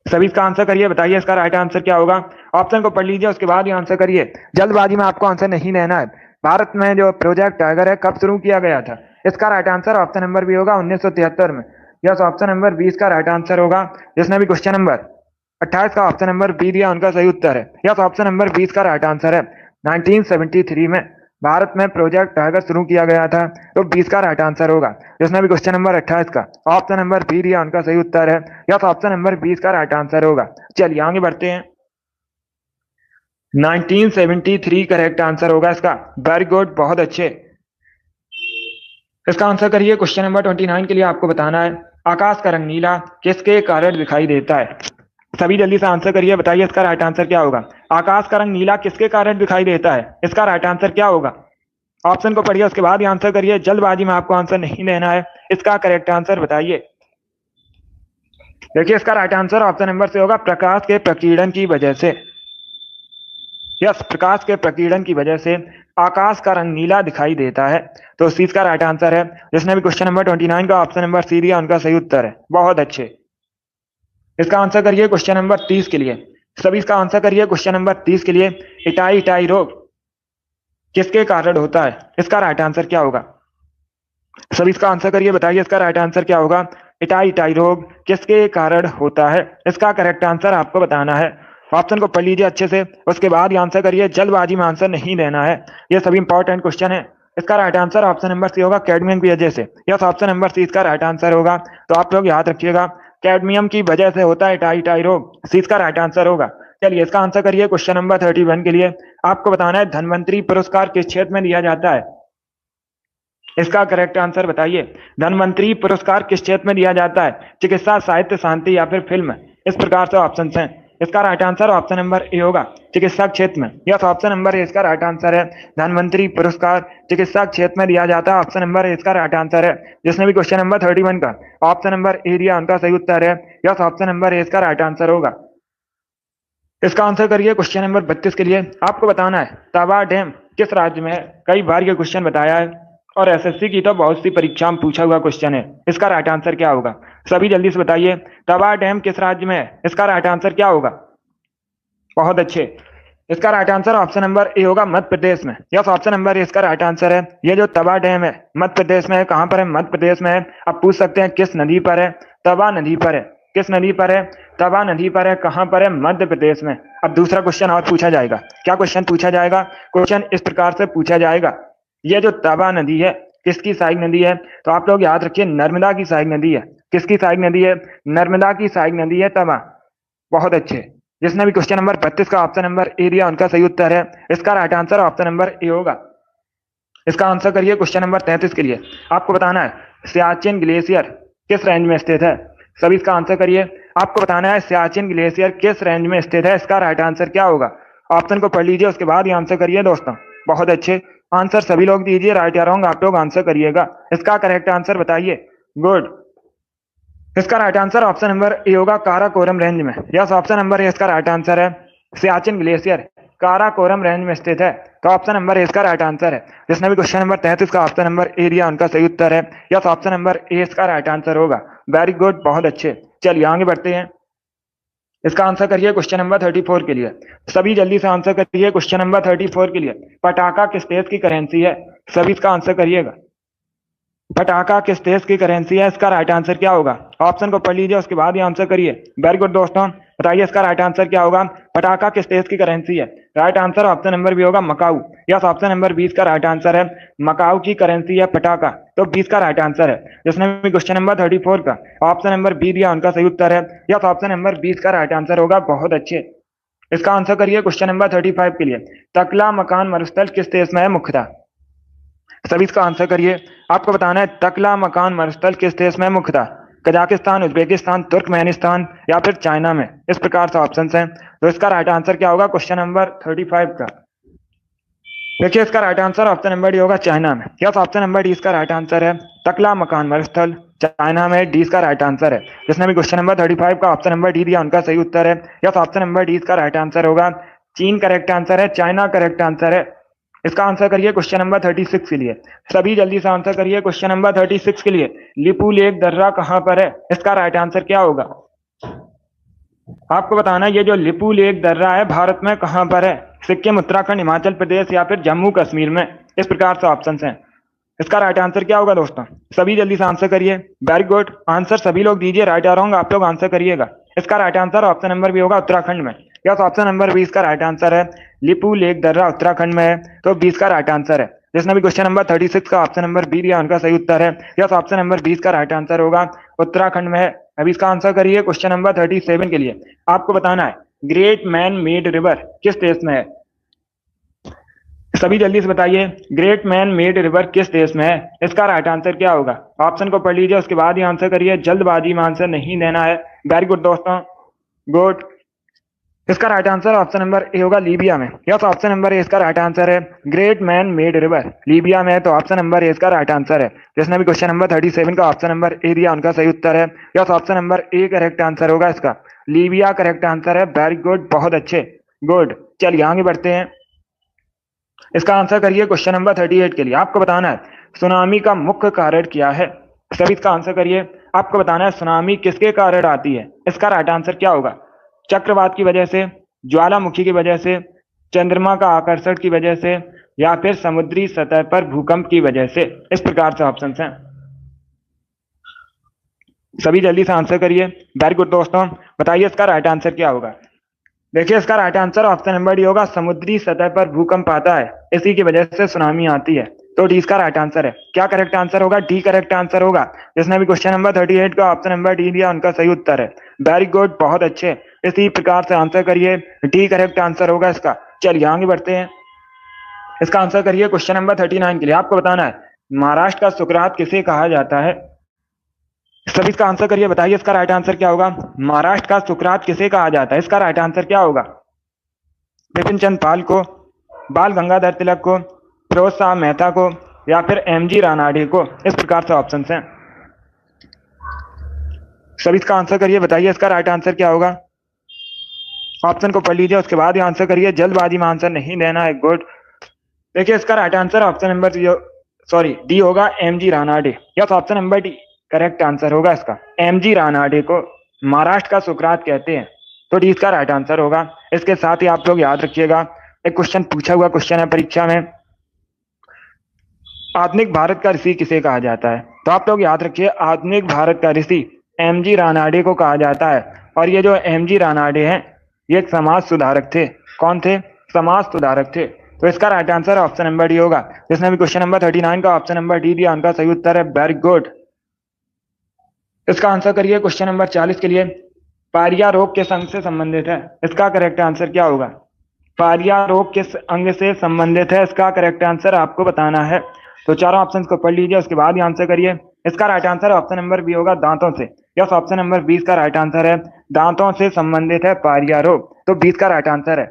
सभी इसका आंसर करिए, बताइए इसका राइट आंसर क्या होगा। ऑप्शन को पढ़ लीजिए, उसके बाद ही आंसर करिए। जल्दबाजी में आपको आंसर नहीं देना है। भारत में जो प्रोजेक्ट टाइगर है कब शुरू किया गया था? इसका right answer option number B होगा 1973 में। यस, ऑप्शन नंबर 20 का राइट आंसर होगा। जिसने भी क्वेश्चन नंबर 28 का ऑप्शन नंबर बी दिया उनका सही उत्तर है। यस, ऑप्शन नंबर 20 का राइट आंसर है। 1973 में भारत में प्रोजेक्ट टाइगर शुरू किया गया था, तो 20 का राइट आंसर होगा। जिसने भी क्वेश्चन नंबर 28 का ऑप्शन नंबर बी दिया उनका सही उत्तर है। यस, ऑप्शन नंबर 20 का राइट आंसर होगा। चलिए आगे बढ़ते हैं। 1973 करेक्ट आंसर होगा इसका। वेरी गुड, बहुत अच्छे। इसका आंसर करिए क्वेश्चन नंबर 29 के लिए। आपको बताना है आकाश का रंग नीला किसके कारण दिखाई देता है। सभी जल्दी से आंसर करिए, बताइए इसका राइट आंसर क्या होगा। आकाश का रंग नीला किसके कारण दिखाई देता है? इसका राइट आंसर क्या होगा? ऑप्शन को पढ़िए, उसके बाद ही आंसर करिए। जल्दबाजी में आपको आंसर नहीं देना है। इसका करेक्ट आंसर बताइए। देखिए इसका राइट आंसर ऑप्शन नंबर से होगा प्रकाश के प्रकीर्णन की वजह से। यस, प्रकाश के प्रकीर्णन की वजह से आकाश का रंग नीला दिखाई देता है, तो इस चीज का राइट आंसर है। जिसने भी क्वेश्चन नंबर 29 का ऑप्शन नंबर सी दिया उनका सही उत्तर है। बहुत अच्छे। इसका आंसर करिए क्वेश्चन नंबर 30 के लिए। सभी इसका आंसर करिए क्वेश्चन नंबर 30 के लिए। इटाई इटाई रोग किसके कारण होता है? इसका राइट आंसर क्या होगा? सभी इसका आंसर करिए, बताइए इसका राइट आंसर क्या होगा। इटाई इटाई रोग किसके कारण होता है? इसका करेक्ट आंसर आपको बताना है। ऑप्शन को पढ़ लीजिए अच्छे से, उसके बाद ही आंसर करिए। जल्दबाजी में आंसर नहीं देना है। ये सभी इंपॉर्टेंट क्वेश्चन है। इसका right answer option number C होगा कैडमियम की वजह से। यस, ऑप्शन नंबर सी इसका राइट आंसर होगा। तो आप लोग याद रखिएगा, कैडमियम की वजह से होता है इटाई इटाई रोग। सी इसका राइट आंसर होगा। चलिए इसका आंसर करिए क्वेश्चन नंबर 31 के लिए। आपको बताना है धन्वंतरी पुरस्कार किस क्षेत्र में दिया जाता है? इसका करेक्ट आंसर बताइए। धन्वंतरी पुरस्कार किस क्षेत्र में दिया जाता है? चिकित्सा, साहित्य, शांति या फिर फिल्म? इस प्रकार से ऑप्शन हैं। इसका right answer option number A होगा, चिकित्सा क्षेत्र में। यस, ऑप्शन नंबर ए इसका राइट आंसर है। धन्वंतरी पुरस्कार चिकित्सा क्षेत्र में दिया जाता है। ऑप्शन नंबर ए इसका राइट आंसर है। जिसने भी क्वेश्चन नंबर 31 का ऑप्शन नंबर ए दिया उनका सही उत्तर है। यस, ऑप्शन नंबर ए इसका राइट आंसर होगा। इसका आंसर करिए क्वेश्चन नंबर 32 के लिए। आपको बताना है तवा डैम किस राज्य में है। कई बार ये क्वेश्चन बताया है और एसएससी की तो बहुत सी परीक्षा में पूछा हुआ क्वेश्चन है। इसका राइट आंसर क्या होगा? सभी जल्दी से बताइए, तवा डैम किस राज्य में है? इसका राइट आंसर क्या होगा? बहुत अच्छे। इसका right answer option number A होगा, मध्य प्रदेश में। यस, ऑप्शन नंबर ए इसका राइट आंसर है। ये जो तवा डैम है मध्य प्रदेश में है। कहां पर है? मध्य प्रदेश में है। अब पूछ सकते हैं किस नदी पर है? तवा नदी पर है। किस नदी पर है? तवा नदी पर है। कहां पर है? मध्य प्रदेश में। अब दूसरा क्वेश्चन और पूछा जाएगा। क्या क्वेश्चन पूछा जाएगा? क्वेश्चन इस प्रकार से पूछा जाएगा, ये जो तवा नदी है किसकी सहायक नदी है? तो आप लोग याद रखिए, नर्मदा की सहायक नदी है। किसकी सहायक नदी है? नर्मदा की सहायक नदी है तवा। बहुत अच्छे। जिसने भी क्वेश्चन नंबर 32 का ऑप्शन नंबर ए दिया उनका सही उत्तर है। इसका right answer option number A होगा। इसका आंसर करिए क्वेश्चन नंबर 33 के लिए। आपको बताना है सियाचिन ग्लेशियर किस रेंज में स्थित है। सभी इसका आंसर करिए। आपको बताना है सियाचिन ग्लेशियर किस रेंज में स्थित है। इसका राइट आंसर क्या होगा? ऑप्शन को पढ़ लीजिए, उसके बाद ही आंसर करिए दोस्तों। बहुत अच्छे। आंसर सभी लोग दीजिए, राइट या रॉन्ग आप लोग आंसर करिएगा। इसका करेक्ट आंसर बताइए। गुड। इसका right answer option number A होगा, काराकोरम रेंज में। यस, ऑप्शन नंबर ए इसका राइट आंसर है। सियाचिन ग्लेशियर काराकोरम रेंज में स्थित है, तो ऑप्शन नंबर ए इसका राइट आंसर है। जिसने भी क्वेश्चन नंबर 33 का ऑप्शन नंबर ए दिया उनका सही उत्तर है। यस, ऑप्शन नंबर ए इसका राइट आंसर होगा। वेरी गुड, बहुत अच्छे। चलिए आगे बढ़ते हैं। इसका आंसर करिए क्वेश्चन नंबर 34 के लिए। सभी जल्दी से आंसर करिए क्वेश्चन नंबर 34 के लिए। पटाखा किस देश की करेंसी है? सभी इसका आंसर करिएगा। पटाखा किस देश की करेंसी है? इसका राइट आंसर क्या होगा? ऑप्शन को पढ़ लीजिए, उसके बाद ही आंसर करिए। वेरी गुड दोस्तों, बताइए इसका राइट आंसर क्या होगा। पटाखा किस देश की करेंसी है? Right answer option number B होगा, मकाऊ। यस, ऑप्शन नंबर 20 का राइट आंसर है। मकाऊ की करेंसी है पटाखा, तो 20 का राइट आंसर है। जिसने भी क्वेश्चन नंबर 34 का ऑप्शन नंबर बी दिया उनका सही उत्तर है। यस, ऑप्शन नंबर 20 का राइट आंसर होगा। बहुत अच्छे। इसका आंसर करिए क्वेश्चन नंबर 35 के लिए। तकला मकान मरुस्थल किस देश में है मुख्यतः? सभी इसका आंसर करिए। आपको बताना है तकला मकान मरुस्थल किस देश में मुख्यतः? कजाकिस्तान, उज्बेकिस्तान, तुर्कमेनिस्तान या फिर चाइना में? इस प्रकार से ऑप्शन हैं। तो इसका राइट आंसर क्या होगा क्वेश्चन नंबर 35 का? देखिए इसका right answer option number D होगा, चाइना में। यस, ऑप्शन नंबर डी इसका राइट आंसर है। तकला मकान मरुस्थल चाइना में, डी इसका राइट आंसर है। जिसने भी क्वेश्चन नंबर 35 का ऑप्शन नंबर डी दिया उनका सही उत्तर है। यस, ऑप्शन नंबर डी इसका राइट आंसर होगा। चीन करेक्ट आंसर है, चाइना करेक्ट आंसर है। इसका आंसर करिए क्वेश्चन नंबर 36 के लिए। सभी जल्दी से आंसर करिए क्वेश्चन नंबर 36 के लिए। लिपू लेक दर्रा कहां पर है? इसका राइट आंसर क्या होगा? आपको बताना है ये जो लिपू लेक दर्रा है भारत में कहां पर है? सिक्किम, उत्तराखंड, हिमाचल प्रदेश या फिर जम्मू कश्मीर में। इस प्रकार से ऑप्शन हैं। इसका राइट आंसर क्या होगा दोस्तों? सभी जल्दी से आंसर करिए। वेरी गुड, आंसर सभी लोग दीजिए। राइट आ रहा आप लोग आंसर करिएगा। इसका right answer option number B होगा, उत्तराखंड में। यस, ऑप्शन नंबर 20 का राइट आंसर है। लिपू लेक दर्रा उत्तराखंड में है, तो 20 का राइट आंसर है। जिसने भी क्वेश्चन नंबर 36 का ऑप्शन नंबर बी दिया उनका सही उत्तर है। यस, ऑप्शन नंबर 20 का राइट आंसर होगा, उत्तराखंड में है। अभी इसका आंसर करिए क्वेश्चन नंबर 37 के लिए। आपको बताना है ग्रेट मैन मेड रिवर किस देश में है? सभी जल्दी से बताइए, ग्रेट मैन मेड रिवर किस देश में है? इसका राइट आंसर क्या होगा? ऑप्शन को पढ़ लीजिए, उसके बाद ही आंसर करिए। जल्दबाजी में आंसर नहीं देना है। वेरी गुड दोस्तों, गुड। इसका right answer option number A होगा, लीबिया में। यस, ऑप्शन नंबर ए इसका राइट आंसर है। Great man made river Libya में है, तो ऑप्शन नंबर ए इसका राइट आंसर है। जिसने भी क्वेश्चन नंबर 37 का ऑप्शन नंबर ए दिया उनका सही उत्तर है। Yes, option number A correct answer होगा इसका। लीबिया करेक्ट आंसर है। वेरी गुड, बहुत अच्छे, गुड। चलिए आगे बढ़ते हैं। इसका आंसर करिए क्वेश्चन नंबर 38 के लिए। आपको बताना है सुनामी का मुख्य कारण क्या है? सभी इसका आंसर करिए। आपको बताना है सुनामी किसके कारण आती है? इसका राइट आंसर क्या होगा? चक्रवात की वजह से, ज्वालामुखी की वजह से, चंद्रमा का आकर्षण की वजह से, या फिर समुद्री सतह पर भूकंप की वजह से। इस प्रकार से ऑप्शन हैं। सभी जल्दी से आंसर करिए। वेरी गुड दोस्तों, बताइए इसका राइट आंसर क्या होगा? देखिए इसका right answer option number D होगा, समुद्री सतह पर भूकंप आता है, इसी की वजह से सुनामी आती है, तो डी इसका राइट आंसर है। क्या करेक्ट आंसर होगा? डी करेक्ट आंसर होगा। जिसने भी क्वेश्चन नंबर 38 का ऑप्शन नंबर डी दिया उनका सही उत्तर है। वेरी गुड, बहुत अच्छे। इसी प्रकार से आंसर करिए, डी करेक्ट आंसर होगा इसका। चलिए आगे बढ़ते हैं। इसका आंसर करिए क्वेश्चन नंबर 39 के लिए। आपको बताना है महाराष्ट्र का सुकरात किसे कहा जाता है? सभी इसका आंसर करिए, बताइए इसका राइट आंसर क्या होगा? महाराष्ट्र का सुकरात किसे कहा जाता है? इसका राइट आंसर क्या होगा? बिपिन चंद्र पाल को, बाल गंगाधर तिलक को, फिरोज शाह मेहता को, या फिर एमजी रानाडे को। इस प्रकार से ऑप्शन हैं। सभी इसका आंसर करिए, बताइए इसका राइट आंसर क्या होगा? ऑप्शन को पढ़ लीजिए, उसके बाद ही आंसर करिए। जल्दबाजी में आंसर नहीं देना है। गुड। देखिए इसका right answer option number D होगा, MG Ranade. Yes, option number D correct answer होगा इसका। एमजी रानाडे को महाराष्ट्र का सुकरात कहते हैं, तो डी इसका राइट आंसर होगा। इसके साथ ही आप लोग याद रखिएगा, एक क्वेश्चन पूछा हुआ क्वेश्चन है परीक्षा में, आधुनिक भारत का ऋषि किसे कहा जाता है? तो आप लोग याद रखिए, आधुनिक भारत का ऋषि एमजी रानाडे को कहा जाता है। और ये जो एमजी रानाडे हैं, ये एक समाज सुधारक थे। कौन थे? समाज सुधारक थे। तो इसका right answer option number D होगा। जिसने भी क्वेश्चन नंबर 39 का ऑप्शन नंबर डी दिया उनका सही उत्तर है। Very good. इसका आंसर करिए क्वेश्चन नंबर 40 के लिए। पायरिया रोग किस अंग से संबंधित है? इसका करेक्ट आंसर क्या होगा? पायरिया रोग किस अंग से संबंधित है? इसका करेक्ट आंसर आपको बताना है। तो चारों ऑप्शन को पढ़ लीजिए, उसके बाद ही आंसर करिए। इसका right answer option number B होगा, दांतों से। यस, ऑप्शन नंबर 20 का राइट आंसर है। दांतों से संबंधित है पायरिया रोग, तो 20 का राइट आंसर है।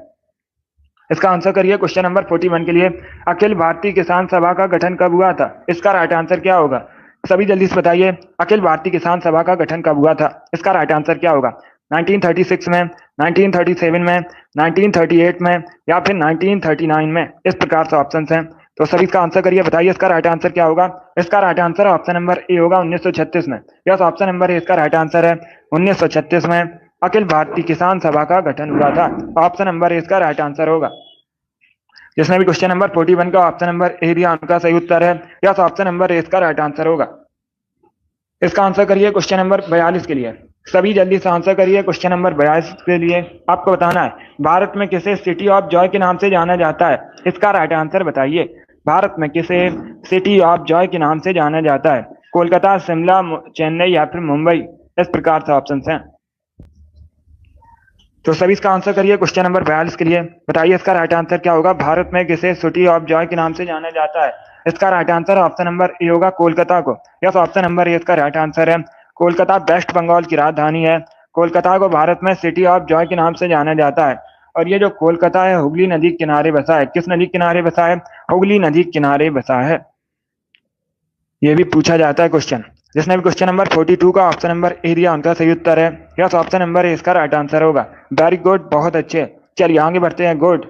इसका आंसर करिए क्वेश्चन नंबर 41 के लिए। अखिल भारतीय किसान सभा का गठन कब हुआ था? इसका राइट आंसर क्या होगा? सभी जल्दी से बताइए, अखिल भारतीय किसान सभा का गठन कब हुआ था? इसका राइट आंसर क्या होगा? 1936 में, 1937 में, 1938 में, या फिर 1939 में। इस प्रकार से ऑप्शन हैं। तो सभी इसका आंसर करिए, बताइए इसका राइट आंसर क्या होगा? इसका right answer option number A होगा, 1936 में। यस, ऑप्शन नंबर ए इसका राइट आंसर है। 1936 में अखिल भारतीय किसान सभा का गठन हुआ था। ऑप्शन नंबर ए इसका राइट आंसर होगा। जिसने भी क्वेश्चन नंबर 41 का ऑप्शन नंबर ए दिया उनका सही उत्तर है। यस, ऑप्शन नंबर ए इसका राइट आंसर होगा। इसका आंसर करिए क्वेश्चन नंबर 42 के लिए। सभी जल्दी से आंसर करिए क्वेश्चन नंबर 42 के लिए। आपको बताना है भारत में किसे सिटी ऑफ जॉय के नाम से जाना जाता है? इसका राइट आंसर बताइए। भारत में किसे सिटी ऑफ जॉय के नाम से जाना जाता है? कोलकाता, शिमला, चेन्नई या फिर मुंबई। इस प्रकार से ऑप्शन हैं। तो सभी इसका आंसर करिए क्वेश्चन नंबर 42 के लिए। बताइए इसका राइट आंसर क्या होगा? भारत में किसे सिटी ऑफ जॉय के नाम से जाना जाता है? इसका right answer option number A होगा, कोलकाता को। यस, ऑप्शन नंबर ए इसका राइट आंसर है। कोलकाता वेस्ट बंगाल की राजधानी है। कोलकाता को भारत में सिटी ऑफ जॉय के नाम से जाना जाता है। और ये जो कोलकाता है, हुगली नदी के किनारे बसा है। किस नदी के किनारे बसा है? हुगली नदी के किनारे बसा है। ये भी पूछा जाता है क्वेश्चन। जिसने भी क्वेश्चन नंबर 42 का ऑप्शन नंबर ए दिया उनका सही उत्तर है। यस, ऑप्शन नंबर ए इसका राइट आंसर होगा। वेरी गुड, बहुत अच्छे। चलिए आगे बढ़ते हैं। गुड।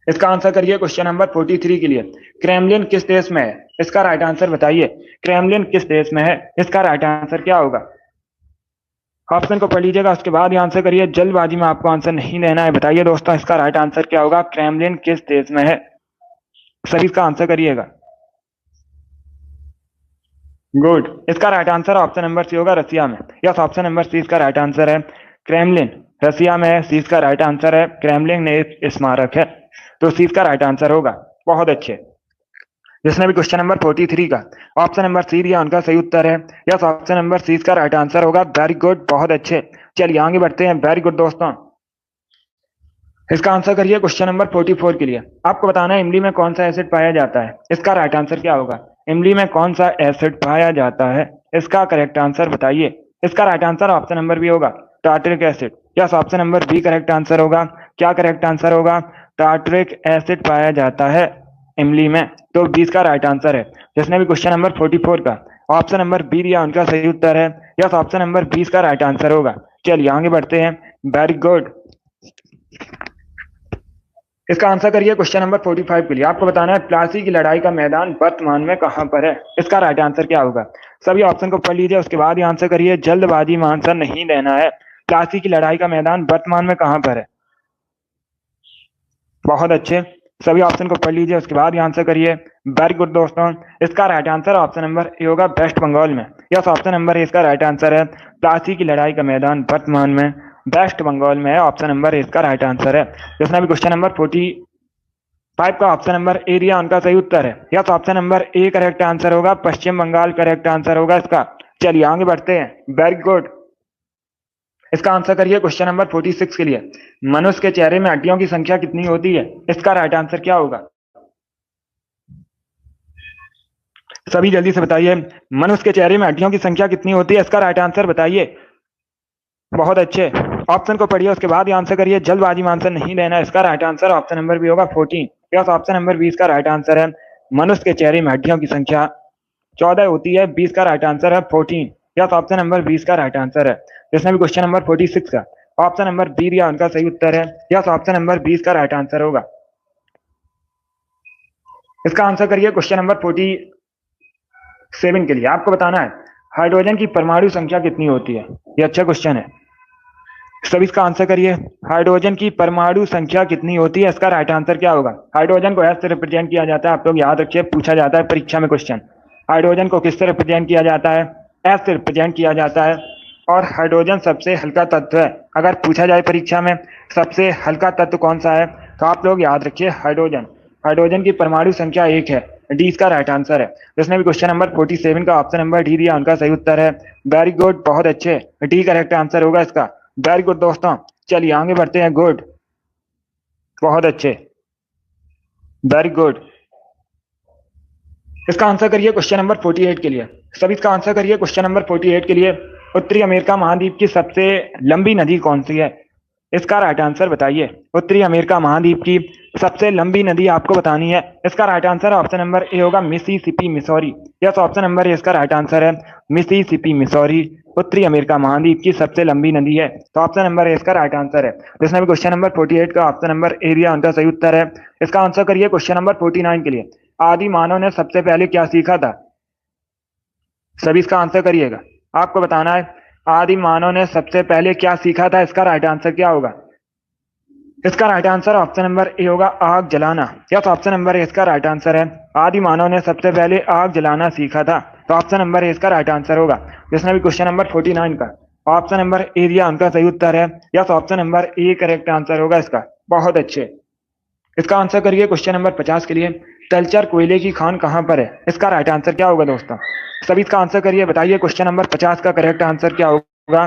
इसका आंसर करिए क्वेश्चन नंबर 43 के लिए। क्रेमलिन किस देश में है? इसका राइट आंसर बताइए। क्रेमलिन किस देश में है? इसका राइट आंसर क्या होगा? ऑप्शन को पढ़ लीजिएगा, उसके बाद ही आंसर करिए। जल्दबाजी में आपको आंसर नहीं देना है। बताइए दोस्तों, इसका राइट आंसर क्या होगा? क्रेमलिन किस देश में है? सभी इसका आंसर करिएगा। गुड। इसका right answer option number C होगा, रसिया में। यस, ऑप्शन नंबर सी इसका राइट आंसर है। क्रेमलिन रसिया में है, सी इसका राइट आंसर है। क्रेमलिन एक स्मारक है, तो सी इसका राइट आंसर होगा। बहुत अच्छे। जिसने भी क्वेश्चन नंबर 43 का ऑप्शन नंबर सी दिया उनका सही उत्तर है। यस, ऑप्शन नंबर सी इसका राइट आंसर होगा। वेरी गुड, बहुत अच्छे। चलिए आगे बढ़ते हैं। वेरी गुड दोस्तों। इसका आंसर करिए क्वेश्चन नंबर 44 के लिए। आपको बताना है इमली में कौन सा एसिड पाया जाता है। इसका राइट आंसर क्या होगा? इमली में कौन सा एसिड पाया जाता है? इसका करेक्ट आंसर बताइए। इसका right answer option number B होगा, tartaric acid. Yes, option number B correct answer होगा। क्या करेक्ट आंसर होगा? टार्टरिक एसिड पाया जाता है इमली में, तो बी इसका राइट आंसर है। जिसने भी क्वेश्चन नंबर 44 का ऑप्शन नंबर बी दिया उनका सही उत्तर है। यस, ऑप्शन नंबर बी इसका राइट आंसर होगा। चलिए आगे बढ़ते हैं। Very good. इसका आंसर करिए क्वेश्चन नंबर 45 के लिए। आपको बताना है प्लासी की लड़ाई का मैदान वर्तमान में कहां पर है। इसका राइट आंसर क्या होगा? सभी ऑप्शन को पढ़ लीजिए, उसके बाद ही आंसर करिए। जल्दबाजी में आंसर नहीं देना है। प्लासी की लड़ाई का मैदान वर्तमान में कहां पर है? बहुत अच्छे। सभी ऑप्शन को पढ़ लीजिए, उसके बाद ही आंसर करिए। वेरी गुड दोस्तों। इसका right answer option number A होगा, वेस्ट बंगाल में। यस, ऑप्शन नंबर ए इसका राइट आंसर है। प्लासी की लड़ाई का मैदान वर्तमान में वेस्ट बंगाल में है। ऑप्शन नंबर ए इसका राइट आंसर है। जिसने भी क्वेश्चन नंबर 45 का ऑप्शन नंबर ए दिया उनका सही उत्तर है। Yes, option number A correct answer होगा। पश्चिम बंगाल करेक्ट आंसर होगा इसका। चलिए आगे बढ़ते हैं। Very good. इसका आंसर करिए क्वेश्चन नंबर 46 के लिए। मनुष्य के चेहरे में हड्डियों की संख्या कितनी होती है? इसका राइट आंसर क्या होगा? सभी जल्दी से बताइए। मनुष्य के चेहरे में हड्डियों की संख्या कितनी होती है? इसका राइट आंसर बताइए। बहुत अच्छे। ऑप्शन को पढ़िए, उसके बाद ही आंसर करिए। जल्दबाजी में आंसर नहीं देना। इसका right answer option number B होगा, 14। यस, ऑप्शन नंबर 20 का राइट आंसर है। मनुष्य के चेहरे में हड्डियों की संख्या 14 होती है। 20 का राइट आंसर है 14। यस, ऑप्शन नंबर 20 का राइट आंसर है। जिसने भी क्वेश्चन नंबर 46 का ऑप्शन नंबर बी दिया उनका सही उत्तर है। यस, ऑप्शन नंबर 20 का राइट आंसर होगा। इसका आंसर करिए क्वेश्चन नंबर 47 के लिए। आपको बताना है हाइड्रोजन की परमाणु संख्या कितनी होती है। ये अच्छा क्वेश्चन है, सभी इसका आंसर करिए। हाइड्रोजन की परमाणु संख्या कितनी होती है? इसका राइट आंसर क्या होगा? हाइड्रोजन को एस से रिप्रेजेंट किया जाता है। आप लोग याद रखिए, पूछा जाता है परीक्षा में क्वेश्चन। हाइड्रोजन को किससे रिप्रेजेंट किया जाता है? एस से रिप्रेजेंट किया जाता है। और हाइड्रोजन सबसे हल्का तत्व है। अगर पूछा जाए परीक्षा में सबसे हल्का तत्व कौन सा है, तो आप लोग याद रखिए हाइड्रोजन। हाइड्रोजन की परमाणु संख्या 1 है। डी इसका राइट आंसर है। जिसने भी क्वेश्चन नंबर 47 का ऑप्शन नंबर डी दिया उनका सही उत्तर है। वेरी गुड, बहुत अच्छे। डी करेक्ट आंसर होगा इसका। वेरी गुड दोस्तों। चलिए आगे बढ़ते हैं। गुड, बहुत अच्छे। Very good. इसका आंसर करिए क्वेश्चन नंबर 48 के लिए। सभी इसका आंसर करिए क्वेश्चन नंबर 48 के लिए। उत्तरी अमेरिका महाद्वीप की सबसे लंबी नदी कौन सी है? इसका राइट आंसर बताइए। उत्तरी अमेरिका महाद्वीप की सबसे लंबी नदी आपको बतानी है। इसका right answer option number A होगा, Mississippi Missouri. Yes, option number A इसका राइट आंसर है। मिसिसिपी मिसौरी उत्तरी अमेरिका महाद्वीप की सबसे लंबी नदी है, तो ऑप्शन नंबर ए इसका राइट आंसर है। जिसने भी क्वेश्चन नंबर 48 का ऑप्शन नंबर ए दिया उनका सही उत्तर है। इसका आंसर करिए क्वेश्चन नंबर 49 के लिए। आदि मानव ने सबसे पहले क्या सीखा था? सभी इसका आंसर करिएगा। आपको बताना है आदि मानव ने सबसे पहले क्या सीखा था। इसका राइट आंसर क्या होगा? इसका right answer option number A होगा, आग जलाना। यस, ऑप्शन नंबर ए इसका राइट आंसर है। आदि मानव ने सबसे पहले आग जलाना सीखा था, तो ऑप्शन नंबर ए इसका राइट आंसर होगा। जिसने भी क्वेश्चन नंबर 49 का ऑप्शन नंबर ए दिया उनका सही उत्तर है। Yes, option number A correct answer होगा इसका। बहुत अच्छे। इसका आंसर करिए क्वेश्चन नंबर 50 के लिए। तलचर कोयले की खान कहां पर है? इसका राइट आंसर क्या होगा दोस्तों? सभी इसका आंसर करिए, बताइए क्वेश्चन नंबर 50 का करेक्ट आंसर क्या होगा।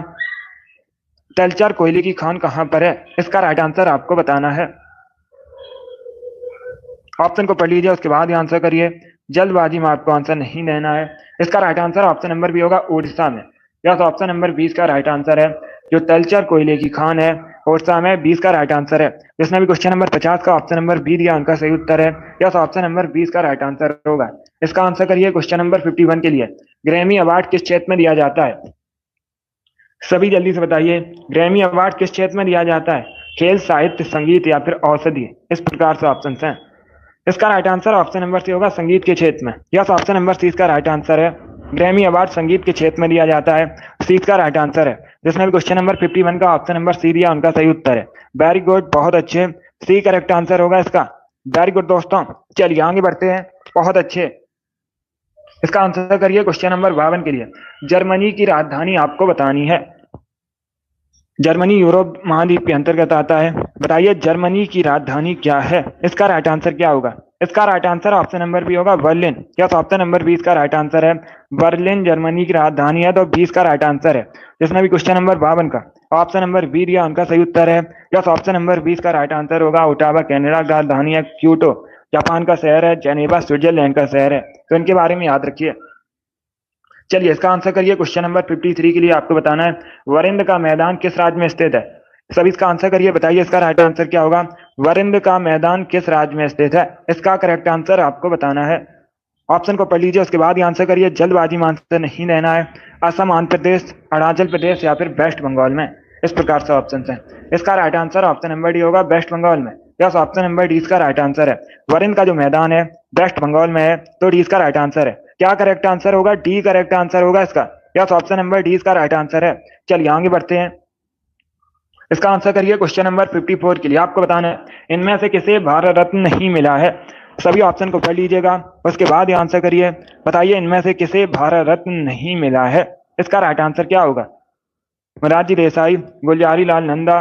तलचर कोयले की खान कहां पर है? इसका राइट आंसर आपको बताना है। ऑप्शन को पढ़ लीजिए, उसके बाद ही आंसर करिए। जल्दबाजी में आपको आंसर नहीं देना है। इसका right answer option number B होगा, उड़ीसा में। यस, ऑप्शन नंबर 20 का राइट आंसर है। जो तलचर कोयले की खान है ओरछा में 20 का राइट आंसर है। जिसने भी क्वेश्चन नंबर 50 का ऑप्शन नंबर बी दिया उनका सही उत्तर है। यस, ऑप्शन नंबर 20 का राइट आंसर होगा। इसका आंसर करिए क्वेश्चन नंबर 51 के लिए। ग्रैमी अवार्ड किस क्षेत्र में दिया जाता है? सभी जल्दी से बताइए, ग्रैमी अवार्ड किस क्षेत्र में दिया जाता है? खेल, साहित्य, संगीत या फिर औषधि? इस प्रकार से ऑप्शन हैं। इसका right answer option number C होगा, संगीत के क्षेत्र में। यस, ऑप्शन नंबर सी इसका राइट आंसर है। ग्रैमी अवार्ड संगीत के क्षेत्र में दिया जाता है। सी इसका राइट आंसर है। जिसने भी क्वेश्चन नंबर 51 का ऑप्शन नंबर सी दिया उनका सही उत्तर है। वेरी गुड, बहुत अच्छे। सी करेक्ट आंसर होगा इसका। वेरी गुड दोस्तों, चलिए आगे बढ़ते हैं। बहुत अच्छे। इसका आंसर करिए क्वेश्चन नंबर 52 के लिए। जर्मनी की राजधानी आपको बतानी है। जर्मनी यूरोप महाद्वीप के अंतर्गत आता है। बताइए जर्मनी की राजधानी क्या है? इसका राइट आंसर क्या होगा? इसका right answer option number B होगा, बर्लिन। यस, ऑप्शन नंबर 20 का राइट आंसर है। बर्लिन जर्मनी की राजधानी है, तो 20 का राइट आंसर है। जिसने भी क्वेश्चन नंबर 52 का ऑप्शन नंबर बी दिया उनका सही उत्तर है। यस, ऑप्शन नंबर 20 का राइट आंसर होगा। ओटावा कनाडा की राजधानी है। क्योटो जापान का शहर है। जेनेवा स्विट्जरलैंड का शहर है। तो इनके बारे में याद रखिए। चलिए इसका आंसर करिए क्वेश्चन नंबर 53 के लिए। आपको बताना है वरिंद का मैदान किस राज्य में स्थित है? सभी इसका आंसर करिए, बताइए इसका राइट आंसर क्या होगा? वरिंद का मैदान किस राज्य में स्थित है? इसका करेक्ट आंसर आपको बताना है। ऑप्शन को पढ़ लीजिए, उसके बाद ही आंसर करिए। जल्दबाजी में आंसर नहीं देना है। असम, आंध्र प्रदेश, अरुणाचल प्रदेश या फिर वेस्ट बंगाल में? इस प्रकार से ऑप्शन है। इसका right answer option number D होगा, वेस्ट बंगाल में। यस, ऑप्शन नंबर डी इसका राइट आंसर है। वरिंद का जो मैदान है वेस्ट बंगाल में है, तो डी इसका राइट आंसर है। क्या करेक्ट आंसर होगा? डी करेक्ट आंसर होगा इसका। यस, ऑप्शन नंबर डी इसका राइट आंसर है। चलिए आगे बढ़ते हैं। इसका आंसर करिए क्वेश्चन नंबर 54 के लिए। आपको बताना है इनमें से किसे भारत रत्न नहीं मिला है? सभी ऑप्शन को पढ़ लीजिएगा, उसके बाद ही आंसर करिए। बताइए इनमें से किसे भारत रत्न नहीं मिला है? इसका राइट आंसर क्या होगा? मोरारजी देसाई, गुलजारी लाल नंदा,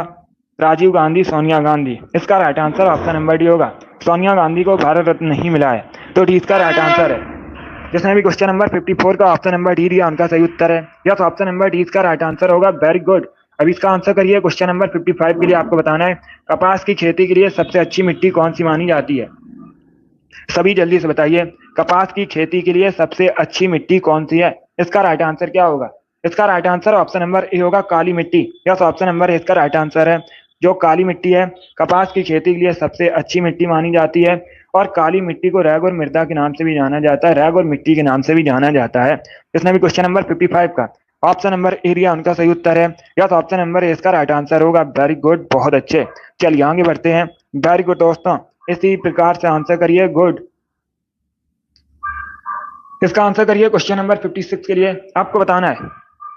राजीव गांधी, सोनिया गांधी? इसका right answer option number D होगा। सोनिया गांधी को भारत रत्न नहीं मिला है, तो डी इसका राइट आंसर है। जिसने भी क्वेश्चन नंबर 54 का ऑप्शन नंबर डी दिया उनका सही उत्तर है। यस, ऑप्शन नंबर डी इसका राइट आंसर होगा। Very good. अब इसका आंसर करिए क्वेश्चन नंबर 55 के लिए। आपको बताना है कपास की खेती के लिए सबसे अच्छी मिट्टी कौन सी मानी जाती है? सभी जल्दी से बताइए, कपास की खेती के लिए सबसे अच्छी मिट्टी कौन सी है? इसका राइट आंसर क्या होगा? इसका right answer option number A होगा, काली मिट्टी। यस, ऑप्शन नंबर ए इसका राइट आंसर है। जो काली मिट्टी है कपास की खेती के लिए सबसे अच्छी मिट्टी मानी जाती है। और काली मिट्टी को रैग और मृदा के नाम से भी जाना जाता है, रैग और मिट्टी के नाम से भी जाना जाता है। इसने भी क्वेश्चन नंबर 55 का ऑप्शन नंबर ए दिया उनका सही उत्तर है। यस, ऑप्शन नंबर ए इसका राइट आंसर होगा। वेरी गुड, बहुत अच्छे। चलिए आगे बढ़ते हैं। वेरी गुड दोस्तों, इसी प्रकार से आंसर करिए। गुड। इसका आंसर करिए क्वेश्चन नंबर 56 के लिए। आपको बताना है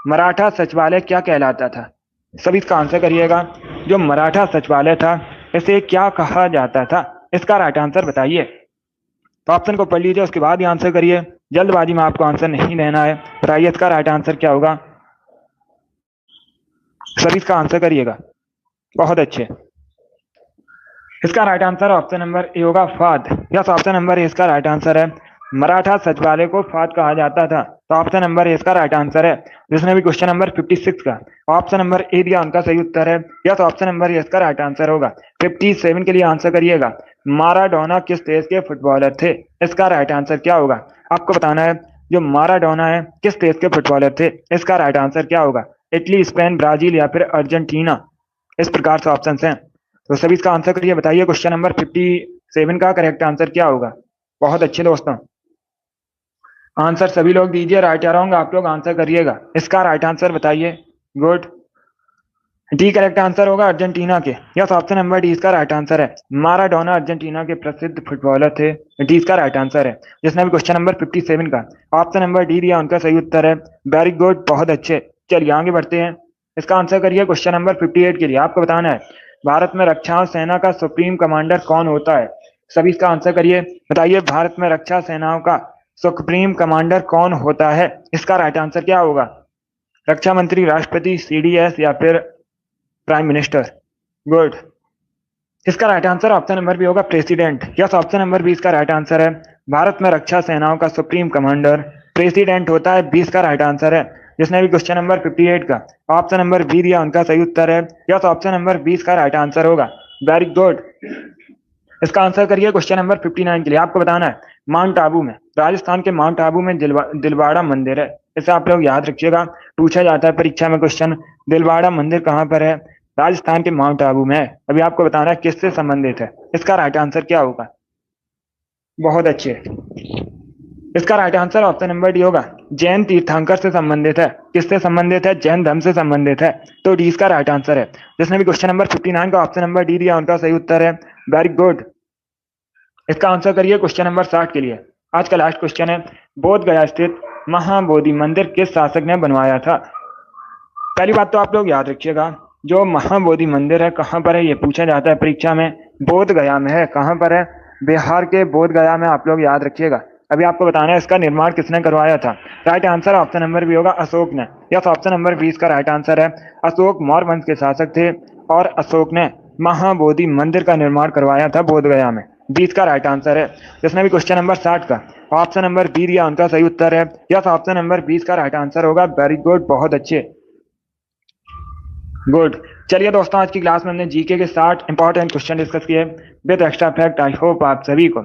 मराठा सचिवालय क्या कहलाता था? सभी इसका आंसर करिएगा। जो मराठा सचिवालय था इसे क्या कहा जाता था? इसका राइट आंसर बताइए। तो ऑप्शन को पढ़ लीजिए, उसके बाद ही आंसर करिए। जल्दबाजी में आपको आंसर नहीं देना है। बताइए इसका राइट आंसर क्या होगा? सभी इसका आंसर करिएगा। बहुत अच्छे। इसका right answer option number A होगा, फाद। यस, ऑप्शन नंबर ए इसका राइट आंसर है। मराठा सचिवालय को फाद कहा जाता था, तो ऑप्शन नंबर ए इसका राइट आंसर है। जिसने भी क्वेश्चन नंबर 56 का ऑप्शन नंबर ए दिया उनका सही उत्तर है। यस, ऑप्शन नंबर ए इसका राइट आंसर होगा। 57 के लिए आंसर करिएगा। माराडोना किस देश के फुटबॉलर थे? इसका राइट आंसर क्या होगा? आपको बताना है जो माराडोना है किस देश के फुटबॉलर थे? इसका राइट आंसर क्या होगा? इटली, स्पेन, ब्राजील या फिर अर्जेंटीना? इस प्रकार से ऑप्शन हैं। तो सभी इसका आंसर करिए। बताइए क्वेश्चन नंबर 57 का करेक्ट आंसर क्या होगा? बहुत अच्छे दोस्तों, आंसर सभी लोग दीजिए। राइट या रॉन्ग आप लोग आंसर करिएगा। इसका राइट आंसर बताइए। गुड। डी करेक्ट आंसर होगा, अर्जेंटीना के। यस, ऑप्शन नंबर डी इसका राइट आंसर है। माराडोना अर्जेंटीना के प्रसिद्ध फुटबॉलर थे। डी इसका राइट आंसर है। जिसने भी क्वेश्चन नंबर 57 का ऑप्शन नंबर डी दिया उनका सही उत्तर है। वेरी गुड, बहुत अच्छे। चलिए आगे बढ़ते हैं। इसका आंसर करिए क्वेश्चन नंबर 58 के लिए। आपको बताना है भारत में रक्षा सेना का सुप्रीम कमांडर कौन होता है? सभी इसका आंसर करिए। बताइए भारत में रक्षा सेनाओं का सुप्रीम कमांडर कौन होता है? इसका राइट आंसर क्या होगा? रक्षा मंत्री, राष्ट्रपति, सीडीएस या फिर प्राइम मिनिस्टर? गुड। इसका right answer option number B होगा, प्रेसिडेंट। यस, ऑप्शन नंबर 20 का राइट आंसर है। भारत में रक्षा सेनाओं का सुप्रीम कमांडर प्रेसिडेंट होता है। 20 का राइट आंसर है। जिसने भी क्वेश्चन नंबर 58 का ऑप्शन नंबर बी दिया उनका सही उत्तर है। यस, ऑप्शन नंबर 20 का राइट आंसर होगा। Very good. इसका आंसर करिए क्वेश्चन नंबर 59 के लिए। आपको बताना है माउंट आबू में, राजस्थान के माउंट आबू में दिलवाड़ा मंदिर है। इसे आप लोग याद रखिएगा, पूछा जाता है परीक्षा में क्वेश्चन। दिलवाड़ा मंदिर कहाँ पर है? राजस्थान के माउंट आबू में है। अभी आपको बताना है किससे संबंधित है। इसका राइट आंसर क्या होगा? बहुत अच्छे। इसका right answer option number D होगा, जैन तीर्थंकर से संबंधित है। किससे संबंधित है? जैन धर्म से संबंधित है। तो डी इसका राइट आंसर है। जिसने भी क्वेश्चन नंबर 59 का ऑप्शन नंबर डी दिया उनका सही उत्तर है। Very good. इसका आंसर करिए क्वेश्चन नंबर 60 के लिए। आज का लास्ट क्वेश्चन है, बोध गया स्थित महाबोधि मंदिर किस शासक ने बनवाया था? पहली बात तो आप लोग याद रखिएगा, जो महाबोधि मंदिर है कहाँ पर है ये पूछा जाता है परीक्षा में। बोध गया में है। कहाँ पर है? बिहार के बोध गया में। आप लोग याद रखिएगा। अभी आपको बताना है इसका निर्माण किसने करवाया था। Right answer option number B होगा, अशोक ने। यस, ऑप्शन नंबर 20 का राइट आंसर है। अशोक मौर्य वंश के शासक थे और अशोक ने महाबोधि मंदिर का निर्माण करवाया था बोध गया में। 20 का राइट आंसर है। जिसने भी क्वेश्चन नंबर 60 का ऑप्शन नंबर बी दिया उनका सही उत्तर है। यस, ऑप्शन नंबर 20 का राइट आंसर होगा। वेरी गुड, बहुत अच्छे, गुड। चलिए दोस्तों, आज की क्लास में हमने जीके के 60 इंपॉर्टेंट क्वेश्चन डिस्कस किए with extra fact. I hope आप सभी को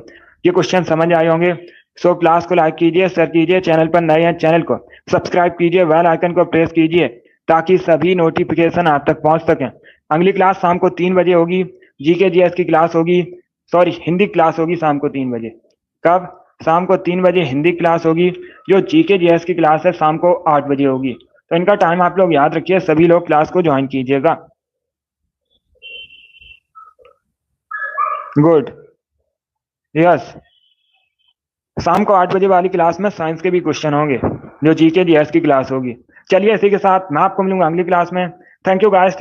ये क्वेश्चन समझ आए होंगे। सो क्लास को लाइक कीजिए, शेयर कीजिए, चैनल पर नए हैं चैनल को सब्सक्राइब कीजिए, बेल आइकन को प्रेस कीजिए ताकि सभी नोटिफिकेशन आप तक पहुंच सकें। अगली क्लास शाम को 3 बजे होगी। जीके जीएस की क्लास होगी, सॉरी हिंदी क्लास होगी शाम को 3 बजे। कब? शाम को 3 बजे हिंदी क्लास होगी। जो जीके जीएस की क्लास है शाम को 8 बजे होगी। तो इनका टाइम आप लोग याद रखिए, सभी लोग क्लास को ज्वाइन कीजिएगा। गुड। यस, शाम को 8 बजे वाली क्लास में साइंस के भी क्वेश्चन होंगे जो जीके जीएस की क्लास होगी। चलिए इसी के साथ मैं आपको मिलूंगा अगली क्लास में। Thank you guys.